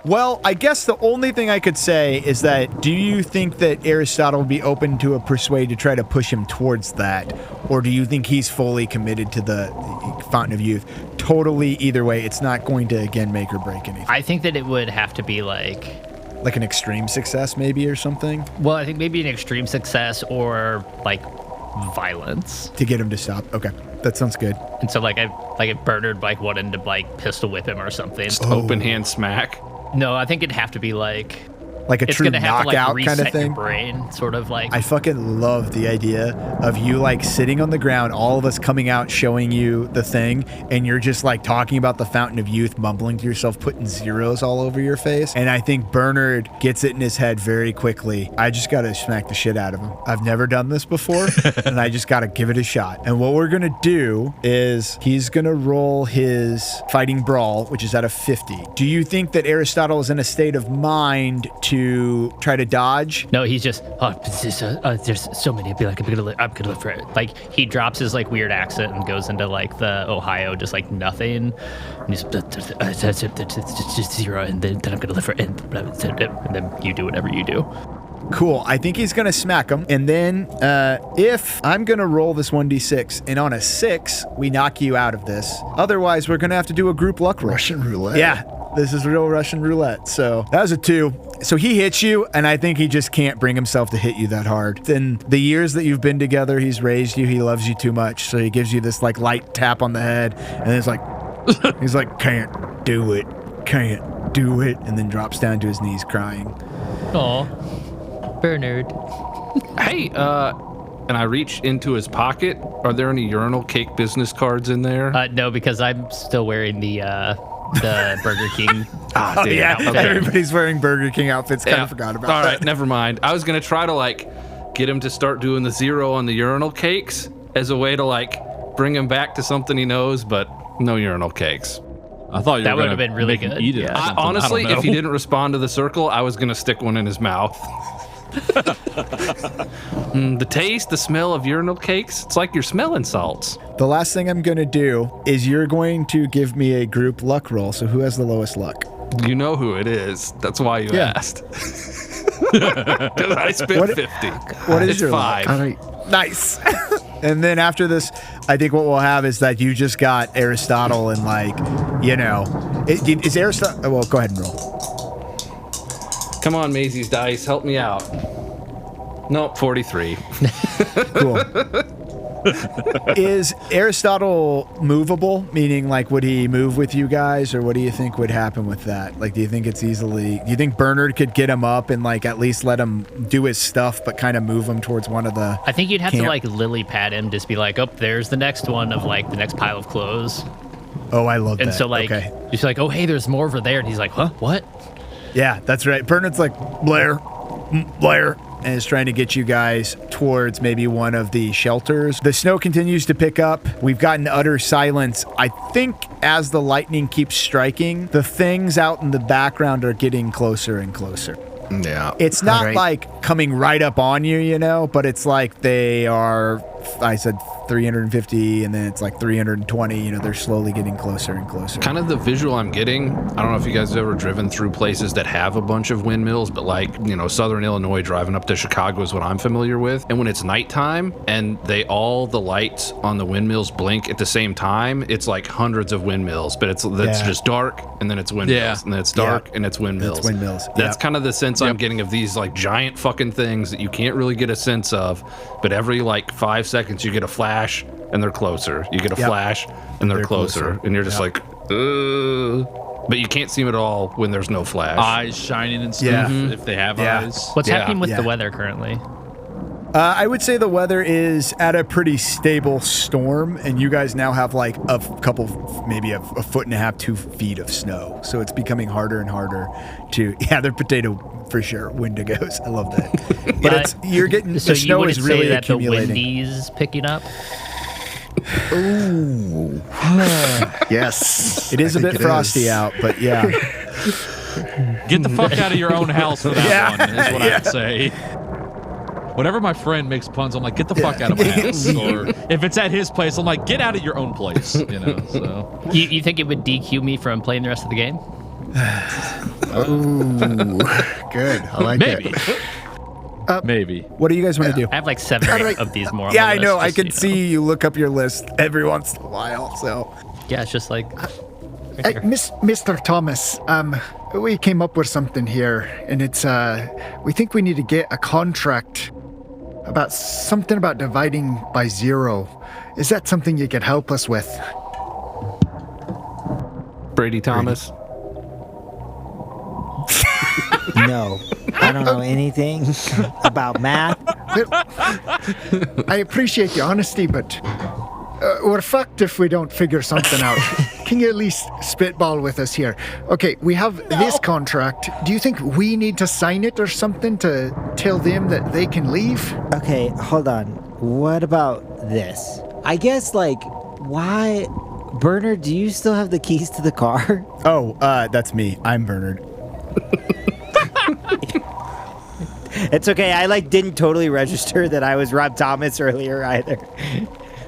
Well, I guess the only thing I could say is that do you think that Aristotle would be open to a persuade to try to push him towards that? Or do you think he's fully committed to the Fountain of Youth? Totally, either way, it's not going to, again, make or break anything. I think that it would have to be like an extreme success maybe or something? Well, I think maybe an extreme success or like violence. To get him to stop. Okay. That sounds good. And so if Bernard like wanted to like pistol whip him or something. Just open hand smack. No, I think it'd have to be like a true knockout kind of thing. Your brain, sort of like. I fucking love the idea of you like sitting on the ground, all of us coming out showing you the thing, and you're just like talking about the Fountain of Youth, mumbling to yourself, putting zeros all over your face. And I think Bernard gets it in his head very quickly. I just gotta smack the shit out of him. I've never done this before, and I just gotta give it a shot. And what we're gonna do is he's gonna roll his fighting brawl, which is out of 50. Do you think that Aristotle is in a state of mind to try to dodge? No, he's just there's so many. I'd be like, I'm gonna live for it. Like he drops his like weird accent and goes into like the Ohio, just like nothing. And he's just zero, and then I'm gonna live for it. And then you do whatever you do. Cool. I think he's gonna smack him, and then if I'm gonna roll this 1d6, and on a 6 we knock you out of this. Otherwise, we're gonna have to do a group luck roll. Russian roulette. Yeah. This is real Russian roulette. So that was a 2. So he hits you, and I think he just can't bring himself to hit you that hard. In the years that you've been together, he's raised you. He loves you too much. So he gives you this like light tap on the head, and it's like, he's like, can't do it. And then drops down to his knees crying. Aw, Bernard. Hey, and I reach into his pocket. Are there any urinal cake business cards in there? No, because I'm still wearing the Burger King. Dude, yeah, okay. everybody's wearing Burger King outfits. Kind Yeah. of forgot about All that. right, never mind. I was gonna try to like get him to start doing the 0 on the urinal cakes as a way to like bring him back to something he knows, but no urinal cakes. I thought That would have been really good. Eat it. Yeah. or something. Honestly, I don't if he know. didn't respond to the circle, I was gonna stick one in his mouth. The taste, the smell of urinal cakes, it's like you're smelling salts. The last thing I'm going to do is you're going to give me a group luck roll. So who has the lowest luck? You know who it is. That's why you Yeah. asked. Because I spent 50. What is It's your 5. All right. Nice. And then after this, I think what we'll have is that you just got Aristotle and is Aristotle. Well, go ahead and roll. Come on, Maisie's dice, help me out. Nope, 43. Cool. Is Aristotle movable? Meaning, like, would he move with you guys, or what do you think would happen with that? Like, do you think it's easily? Do you think Bernard could get him up and like at least let him do his stuff, but kind of move him towards one of the? I think you'd have to camp? like lily pad him, just be like, oh, there's the next one of like the next pile of clothes. Oh, I love that. And so like, okay. just like, oh, hey, there's more over there. And he's like, huh, what? Yeah, that's right. Bernard's like, Blair, and is trying to get you guys towards maybe one of the shelters. The snow continues to pick up. We've gotten utter silence. I think as the lightning keeps striking, the things out in the background are getting closer and closer. Yeah. It's not All right. like coming right up on you, but it's like they are, I said 350, and then it's like 320, they're slowly getting closer and closer. Kind of the visual I'm getting, I don't know if you guys have ever driven through places that have a bunch of windmills, but like, Southern Illinois driving up to Chicago is what I'm familiar with. And when it's nighttime and all the lights on the windmills blink at the same time, it's like hundreds of windmills, but it's just dark, and then it's windmills, and then it's dark, and it's windmills. It's windmills. That's kind of the sense I'm getting of these like giant fucking things that you can't really get a sense of, but every like 5 seconds you get a flash and they're closer. You get a flash and they're closer. And you're just like, ugh. But you can't see them at all when there's no flash. Eyes shining and stuff if they have eyes. What's happening with the weather currently? I would say the weather is at a pretty stable storm, and you guys now have like a couple, maybe a foot and a half, 2 feet of snow. So it's becoming harder and harder to, they're potato for sure. Wendigos. I love that. But you're getting, so the snow you is really say that accumulating. the windy's picking up? Ooh. Yes. It is a bit frosty out, but yeah. Get the fuck out of your own house for that one, is what I would say. Whenever my friend makes puns, I'm like, get the fuck out of my house. Or if it's at his place, I'm like, get out of your own place. So You think it would DQ me from playing the rest of the game? Ooh, good. I like maybe. it. Maybe. What do you guys want to do? I have like 7 or 8 of these more. Yeah, I know. I can see you look up your list every once in a while. So yeah, it's just like. Mr. Thomas, we came up with something here, and it's we think we need to get a contract about something about dividing by 0. Is that something you could help us with? Brady Thomas. No, I don't know anything about math. I appreciate the honesty, but we're fucked if we don't figure something out. Can you at least spitball with us here? Okay, we have this contract. Do you think we need to sign it or something to tell them that they can leave? Okay, hold on. What about this? I guess, why... Bernard, do you still have the keys to the car? Oh, that's me. I'm Bernard. It's okay. I, didn't totally register that I was Rob Thomas earlier either.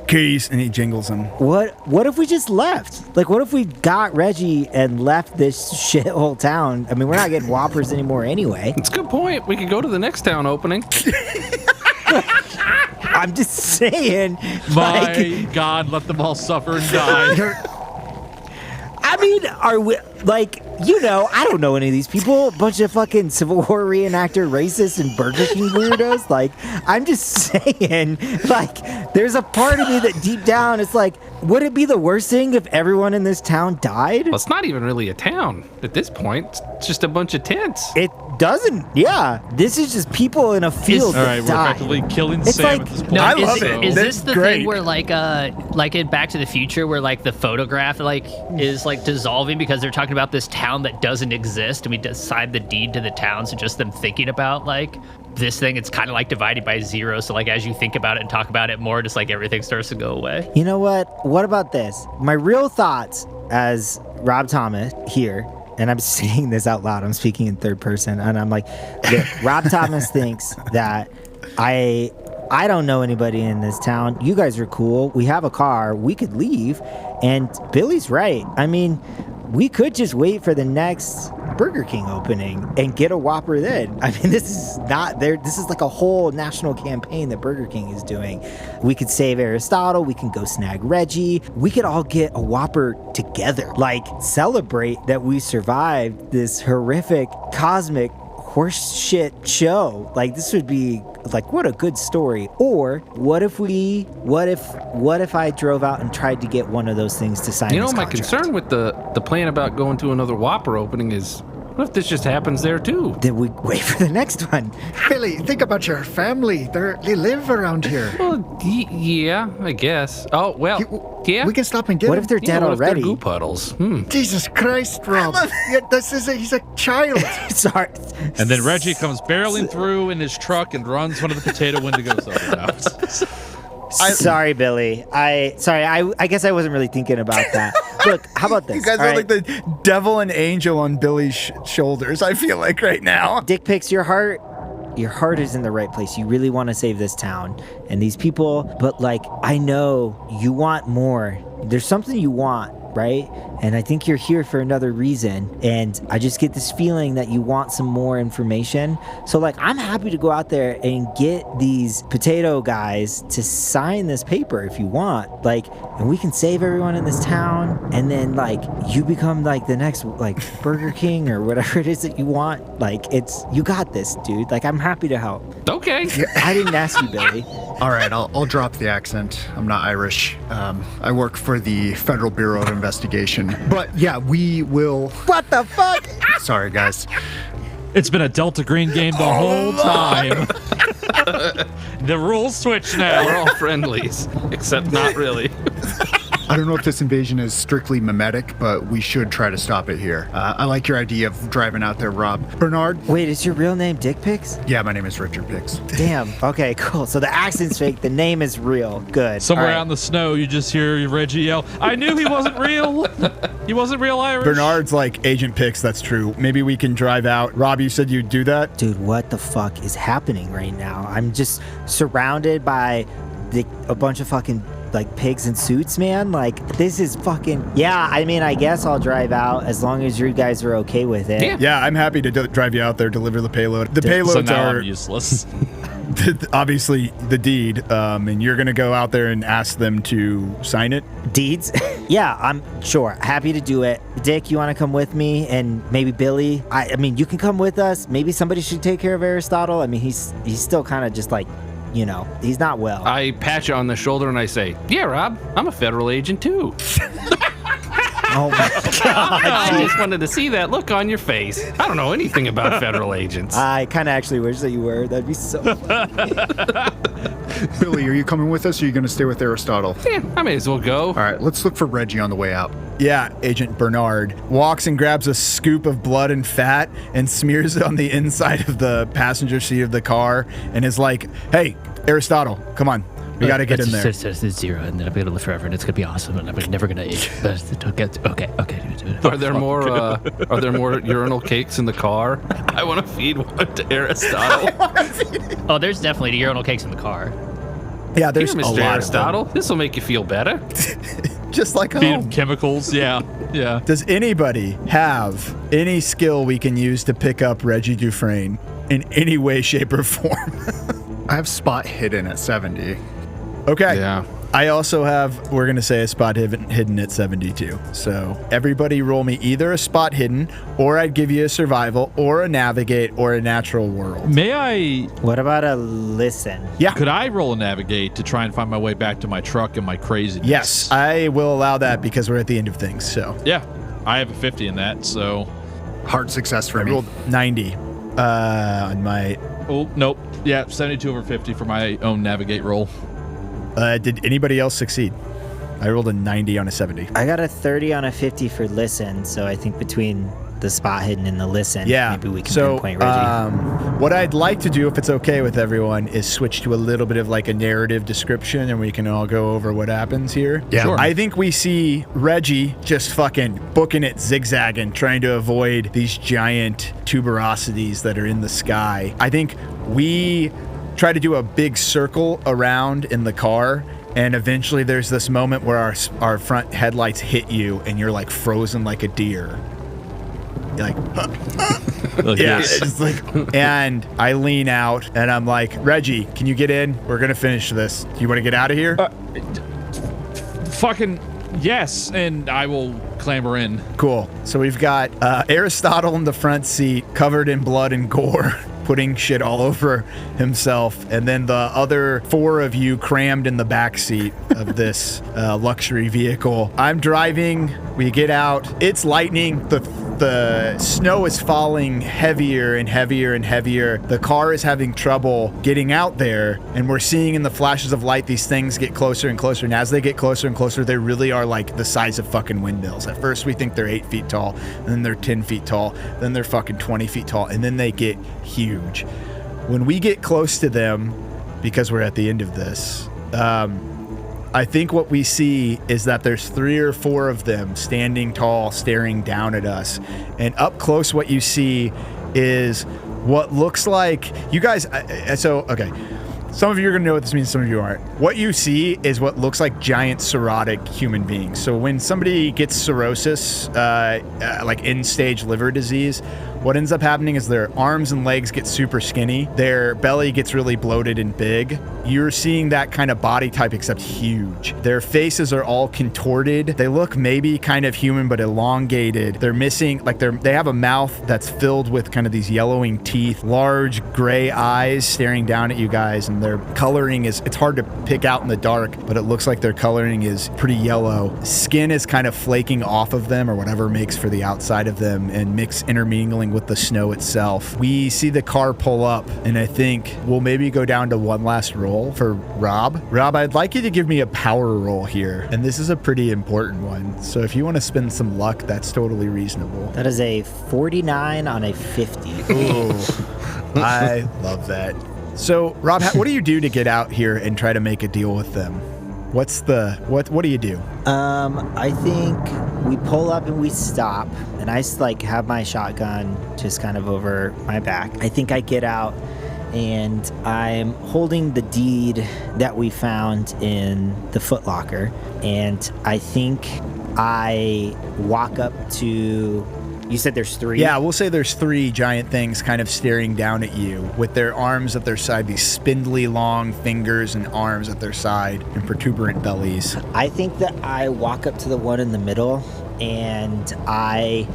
Keys, and he jingles them. What if we just left? What if we got Reggie and left this shithole town? I mean, we're not getting Whoppers anymore anyway. It's a good point. We could go to the next town opening. I'm just saying. My God, let them all suffer and die. I mean, are we, I don't know any of these people. A bunch of fucking Civil War reenactor racists and Burger King weirdos. I'm just saying, there's a part of me that deep down is would it be the worst thing if everyone in this town died? Well, it's not even really a town at this point. It's just a bunch of tents. doesn't. Yeah, this is just people in a field. All right, that we're die. effectively killing It's Sam like- at this point. No, I is love it- it. Is That's this the great. thing where like in Back to the Future, where like the photograph like is like dissolving because they're talking about this town that doesn't exist, and we decide the deed to the town, so just them thinking about like this thing, it's kind of like divided by zero. So like as you think about it and talk about it more, just like everything starts to go away. You know what? What about this? My real thoughts as Rob Thomas here, and I'm saying this out loud. I'm speaking in third person, and I'm like, look, Rob Thomas thinks that I don't know anybody in this town. You guys are cool. We have a car. We could leave. And Billy's right. I mean, we could just wait for the next Burger King opening and get a Whopper then. I mean, this is not there. This is like a whole national campaign that Burger King is doing. We could save Aristotle. We can go snag Reggie. We could all get a Whopper together. Like, celebrate that we survived this horrific cosmic horse shit show. Like, this would be like, what a good story. Or what if I drove out and tried to get one of those things to sign? You know, his my contract? concern with the plan about going to another Whopper opening is, what if this just happens there too? Then we wait for the next one. Billy, think about your family. They live around here. Well, yeah, I guess. Oh, well, yeah. We can stop and get What him. if they're dead what if they're already? goo puddles? Jesus Christ, Rob. Yeah, he's a child. Sorry. And then Reggie comes barreling through in his truck and runs one of the potato Wendigos out. Sorry, Billy. I guess I wasn't really thinking about that. Look, how about this? You guys All are right. like the devil and angel on Billy's shoulders, I feel like right now. Dick Pics, your heart is in the right place. You really want to save this town and these people, but like, I know you want more. There's something you want, right? And I think you're here for another reason. And I just get this feeling that you want some more information. So like, I'm happy to go out there and get these potato guys to sign this paper if you want. Like, and we can save everyone in this town. And then like, you become like the next like Burger King or whatever it is that you want. Like, you got this, dude. Like, I'm happy to help. Okay. I didn't ask you, Billy. All right, I'll drop the accent. I'm not Irish. I work for the Federal Bureau of Investigation. But yeah, we will. What the fuck? Sorry, guys. It's been a Delta Green game the whole time. The rules switch now. We're all friendlies, except not really. I don't know if this invasion is strictly mimetic, but we should try to stop it here. I like your idea of driving out there, Rob. Bernard? Wait, is your real name Dick Pics? Yeah, my name is Richard Pics. Damn. Okay, cool. So the accent's fake. The name is real. Good. Somewhere All right. out in the snow, you just hear Reggie yell, "I knew he wasn't real. He wasn't real Irish." Bernard's like Agent Pics, that's true. Maybe we can drive out. Rob, you said you'd do that? Dude, what the fuck is happening right now? I'm just surrounded by a bunch of fucking like pigs in suits, man. Like, this is fucking. Yeah, I mean, I guess I'll drive out as long as you guys are okay with it. Yeah, I'm happy to drive you out there, deliver the payload. The So payloads now are I'm useless. obviously the deed, and you're gonna go out there and ask them to sign it. Deeds? Yeah, I'm sure. Happy to do it. Dick, you want to come with me? And maybe Billy? I mean, you can come with us. Maybe somebody should take care of Aristotle. I mean, he's still kind of just like, you know, he's not well. I pat you on the shoulder and I say, "Yeah, Rob, I'm a federal agent too." Oh my God. I just wanted to see that look on your face. I don't know anything about federal agents. I kind of actually wish that you were. That'd be so funny. Billy, are you coming with us or are you going to stay with Aristotle? Yeah, I may as well go. All right, let's look for Reggie on the way out. Yeah, Agent Bernard walks and grabs a scoop of blood and fat and smears it on the inside of the passenger seat of the car and is like, "Hey, Aristotle, come on. We got to get in there." It's zero, and then I'm gonna live forever, and it's gonna be awesome, and I'm never gonna age. Okay. Are there more urinal cakes in the car? I want to feed one to Aristotle. Oh, there's definitely urinal cakes in the car. Yeah, there's Here, a Mr. lot Aristotle. This will make you feel better. Just like Feed home. him chemicals. Yeah. Does anybody have any skill we can use to pick up Reggie Dufresne in any way, shape, or form? I have spot hidden at 70. Okay. Yeah. I also have, we're going to say, a spot hidden at 72. So everybody roll me either a spot hidden, or I'd give you a survival, or a navigate, or a natural world. May I? What about a listen? Yeah. Could I roll a navigate to try and find my way back to my truck and my craziness? Yes, I will allow that because we're at the end of things. So Yeah, I have a 50 in that. So Hard success for I me. rolled 90. On my... Oh, nope. Yeah, 72 over 50 for my own navigate roll. Did anybody else succeed? I rolled a 90 on a 70. I got a 30 on a 50 for listen, so I think between the spot hidden and the listen, maybe we can pinpoint Reggie. What I'd like to do, if it's okay with everyone, is switch to a little bit of like a narrative description, and we can all go over what happens here. Yeah. Sure. I think we see Reggie just fucking booking it, zigzagging, trying to avoid these giant tuberosities that are in the sky. I think we try to do a big circle around in the car, and eventually there's this moment where our front headlights hit you, and you're like frozen like a deer. You're like, yeah, it's like, and I lean out and I'm like, Reggie, can you get in? We're gonna finish this. Do you want to get out of here? Fucking yes, and I will clamber in. Cool. So we've got Aristotle in the front seat, covered in blood and gore, putting shit all over himself, and then the other 4 of you crammed in the back seat of this luxury vehicle. I'm driving. We get out. It's lightning. The snow is falling heavier and heavier and heavier. The car is having trouble getting out there, and we're seeing in the flashes of light these things get closer and closer, and as they get closer and closer, they really are like the size of fucking windmills. At first we think they're 8 feet tall, and then they're 10 feet tall, then they're fucking 20 feet tall, and then they get huge. When we get close to them, because we're at the end of this, I think what we see is that there's 3 or 4 of them standing tall, staring down at us. And up close, what you see is what looks like... You guys... okay. Some of you are going to know what this means, some of you aren't. What you see is what looks like giant cirrhotic human beings. So when somebody gets cirrhosis, like end-stage liver disease, what ends up happening is their arms and legs get super skinny. Their belly gets really bloated and big. You're seeing that kind of body type, except huge. Their faces are all contorted. They look maybe kind of human, but elongated. They're missing, like they have a mouth that's filled with kind of these yellowing teeth, large gray eyes staring down at you guys, and their coloring is, it's hard to pick out in the dark, but it looks like their coloring is pretty yellow. Skin is kind of flaking off of them, or whatever makes for the outside of them, and intermingling with the snow itself. We see the car pull up, and I think we'll maybe go down to one last roll for Rob. Rob, I'd like you to give me a power roll here, and this is a pretty important one. So if you want to spend some luck, that's totally reasonable. That is a 49 on a 50. Ooh, I love that. So Rob, what do you do to get out here and try to make a deal with them? What do you do? I think we pull up and we stop, and I like have my shotgun just kind of over my back. I think I get out and I'm holding the deed that we found in the Foot Locker, and I think I walk up to... You said there's 3? Yeah, we'll say there's 3 giant things kind of staring down at you with their arms at their side, these spindly long fingers and arms at their side and protuberant bellies. I think that I walk up to the one in the middle and I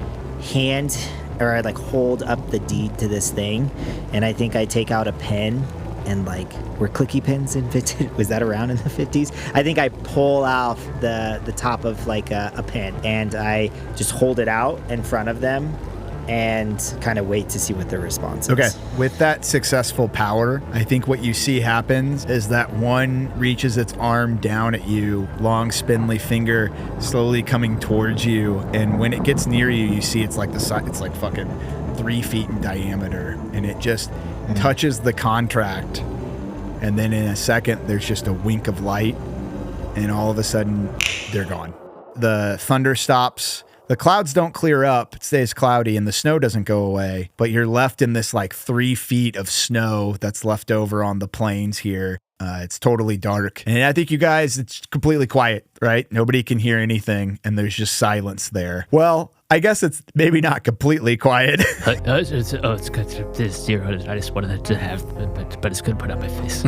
hold up the deed to this thing, and I think I take out a pen, and like, were clicky pens invented? Was that around in the 50s? I think I pull off the top of like a pen, and I just hold it out in front of them and kind of wait to see what their response is. Okay, with that successful power, I think what you see happens is that one reaches its arm down at you, long spindly finger slowly coming towards you, and when it gets near you, you see it's like it's like fucking 3 feet in diameter, and it just touches the contract, and then in a second there's just a wink of light, and all of a sudden they're gone. The thunder stops, the clouds don't clear up, it stays cloudy, and the snow doesn't go away, but you're left in this like 3 feet of snow that's left over on the plains here. It's totally dark, and I think you guys, it's completely quiet, right? Nobody can hear anything, and there's just silence there. Well, I guess it's maybe not completely quiet. It's good. This 0, I just wanted to have, but it's good to put on my face.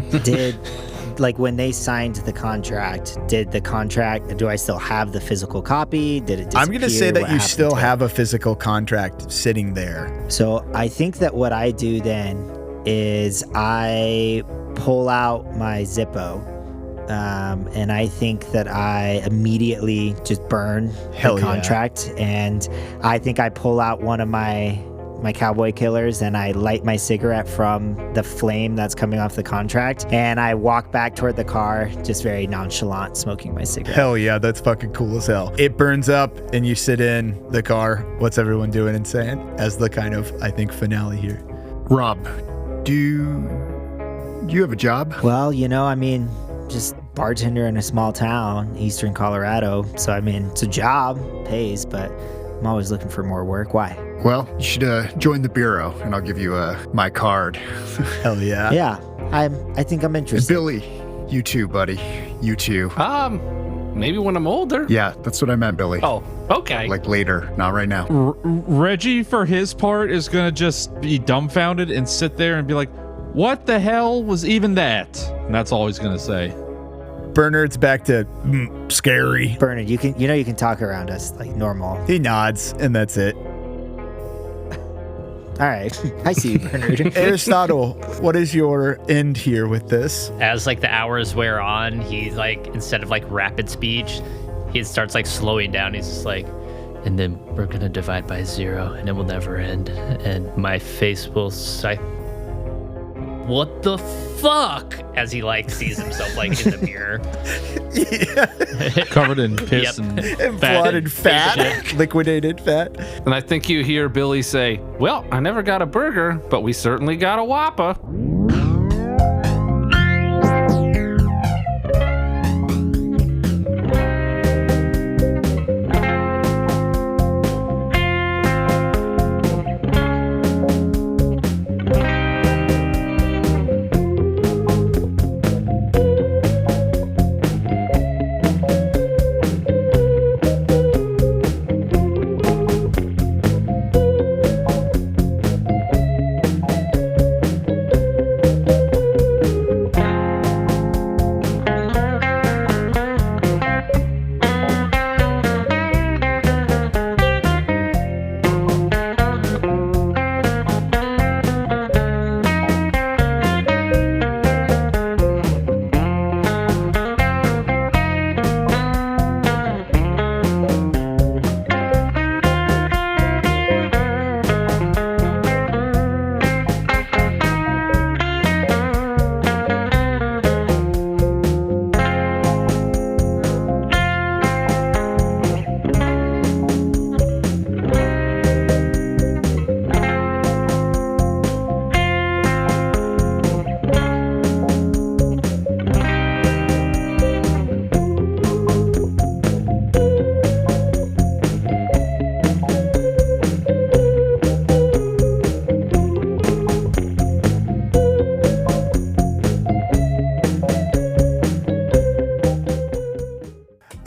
Like when they signed the contract, do I still have the physical copy? Did it disappear? I'm going to say that you still have a physical contract sitting there. So I think that what I do then is I pull out my Zippo, and I think that I immediately just burn the contract, and I think I pull out one of my my cowboy killers, and I light my cigarette from the flame that's coming off the contract, and I walk back toward the car, just very nonchalant, smoking my cigarette. Hell yeah, that's fucking cool as hell. It burns up and you sit in the car. What's everyone doing and saying as the kind of, I think, finale here? Rob, do you have a job? Well, just bartender in a small town, eastern Colorado. So, it's a job, pays, but I'm always looking for more work. Why? Well, you should join the bureau, and I'll give you my card. Hell yeah. Yeah, I think I'm interested. Billy, you too, buddy. You too. Maybe when I'm older. Yeah, that's what I meant, Billy. Oh, okay. Like later, not right now. Reggie, for his part, is going to just be dumbfounded and sit there and be like, what the hell was even that? And that's all he's going to say. Bernard's back to scary. Bernard, you can talk around us like normal. He nods, and that's it. All right. I see you, Bernard. Aristotle, what is your end here with this? As the hours wear on, he's instead of rapid speech, he starts slowing down. He's just and then we're gonna divide by 0, and it will never end. And my face will what the fuck? As he sees himself in the mirror. Yeah. Covered in piss and fat. Blood and fat. Liquidated fat. And I think you hear Billy say, well, I never got a burger, but we certainly got a Whopper.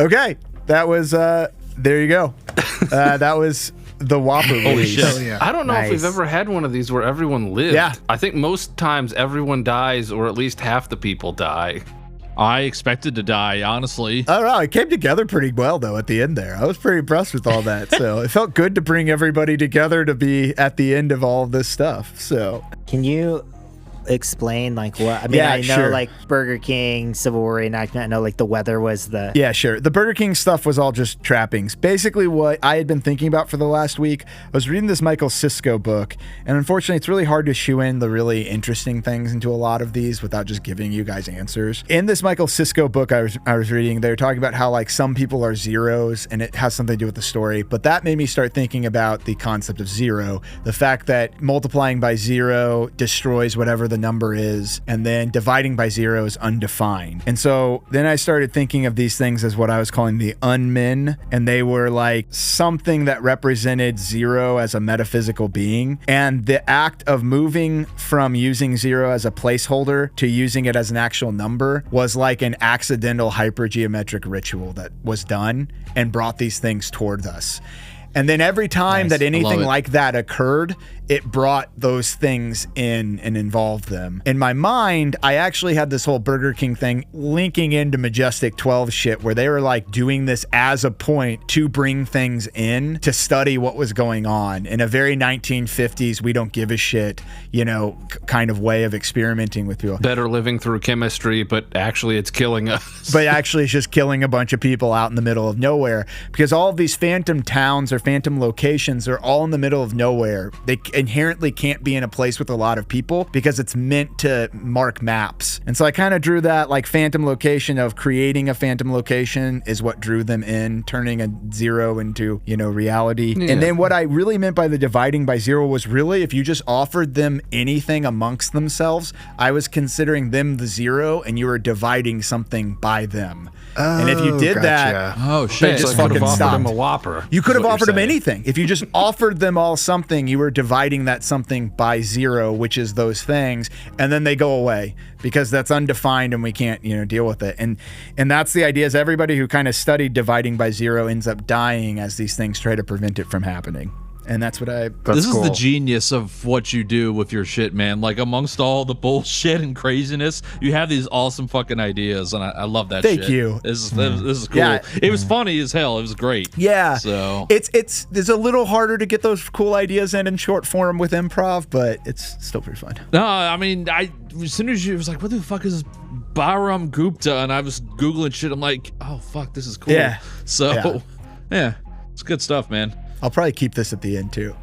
Okay, that was, there you go. That was the Whopper release. Shit. Yeah. I don't know if we've ever had one of these where everyone lived. Yeah. I think most times everyone dies, or at least half the people die. I expected to die, honestly. I don't know. It came together pretty well, though, at the end there. I was pretty impressed with all that. So it felt good to bring everybody together to be at the end of all of this stuff. So can you explain what I know sure. Burger King, Civil War reenactment, I know the weather was the sure. The Burger King stuff was all just trappings. Basically what I had been thinking about for the last week, I was reading this Michael Sisko book, and unfortunately it's really hard to shoe in the really interesting things into a lot of these without just giving you guys answers. In this Michael Sisko book I was reading, they were talking about how some people are zeros, and it has something to do with the story, but that made me start thinking about the concept of zero, the fact that multiplying by 0 destroys whatever the number is, and then dividing by 0 is undefined. And so then I started thinking of these things as what I was calling the unmin, and they were something that represented 0 as a metaphysical being, and the act of moving from using 0 as a placeholder to using it as an actual number was an accidental hypergeometric ritual that was done and brought these things towards us. And then every time that anything like that occurred, it brought those things in and involved them. In my mind, I actually had this whole Burger King thing linking into Majestic 12 shit where they were doing this as a point to bring things in to study what was going on in a very 1950s, we don't give a shit, kind of way of experimenting with people. Better living through chemistry, but actually it's killing us. But actually it's just killing a bunch of people out in the middle of nowhere, because all of these phantom towns or phantom locations are all in the middle of nowhere. inherently can't be in a place with a lot of people because it's meant to mark maps. And so I kind of drew that like phantom location of creating a phantom location is what drew them in, turning a 0 into, reality. Yeah. And then what I really meant by the dividing by 0 was really if you just offered them anything amongst themselves, I was considering them the 0 and you were dividing something by them. And if you did that, shit, just fucking fucking offered stop. him a Whopper. You could have offered them anything. If you just offered them all something, you were dividing that something by 0, which is those things, and then they go away because that's undefined and we can't, deal with it. And that's the idea is everybody who kind of studied dividing by 0 ends up dying as these things try to prevent it from happening. And that's what This is the genius of what you do with your shit, man. Like, amongst all the bullshit and craziness, you have these awesome fucking ideas, and I love that shit. Thank you. This is cool. Yeah. It was funny as hell. It was great. Yeah. So it's a little harder to get those cool ideas in short form with improv, but it's still pretty fun. No, I mean, as soon as you was like, what the fuck is Bairam Gupta? And I was Googling shit. I'm like, oh, fuck, this is cool. Yeah. So, yeah, it's good stuff, man. I'll probably keep this at the end too.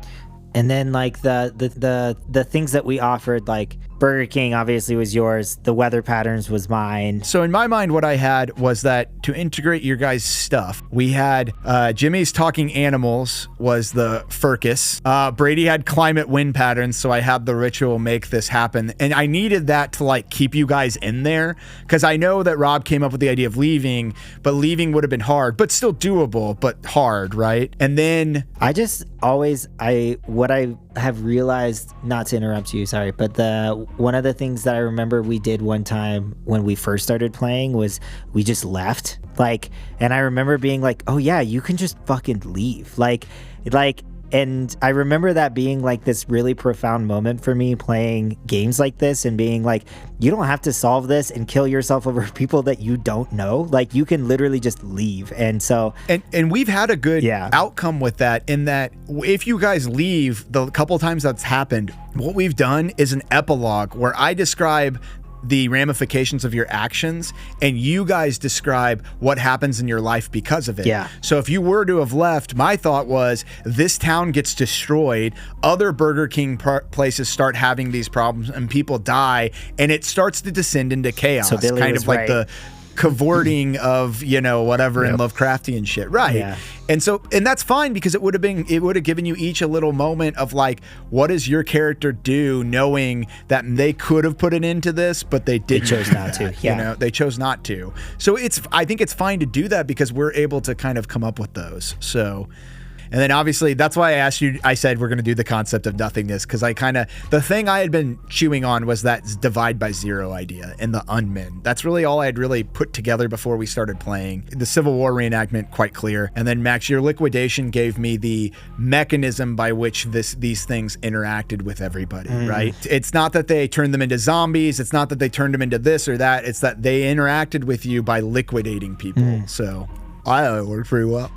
And then like the things that we offered, like Burger King obviously was yours. The weather patterns was mine. So in my mind, what I had was that to integrate your guys' stuff, we had Jimmy's talking animals was the Furcus. Brady had climate wind patterns, so I had the ritual make this happen. And I needed that to like keep you guys in there because I know that Rob came up with the idea of leaving, but leaving would have been hard, but still doable, but hard, right? And then what I have realized, not to interrupt you, sorry, but one of the things that I remember we did one time when we first started playing was we just left. And I remember being like, oh yeah, you can just fucking leave. And I remember that being like this really profound moment for me playing games like this and being like, you don't have to solve this and kill yourself over people that you don't know. Like you can literally just leave. And so and we've had a good outcome with that in that if you guys leave, the couple times that's happened, what we've done is an epilogue where I describe the ramifications of your actions and you guys describe what happens in your life because of it. Yeah. So if you were to have left, my thought was this town gets destroyed, other Burger King places start having these problems and people die and it starts to descend into chaos. So Billy kind was of like right. the cavorting of, whatever in Lovecraftian shit. Right. Yeah. And that's fine because it would have given you each a little moment of like, what does your character do knowing that they could have put an end to this, but they didn't. They chose not to. Yeah. They chose not to. So I think it's fine to do that because we're able to kind of come up with those. So, and then obviously that's why I said we're going to do the concept of nothingness because the thing I had been chewing on was that divide by 0 idea and the unmin. That's really all I had really put together before we started playing. The Civil War reenactment, quite clear. And then Max, your liquidation gave me the mechanism by which these things interacted with everybody, right? It's not that they turned them into zombies. It's not that they turned them into this or that. It's that they interacted with you by liquidating people. So I thought it worked pretty well.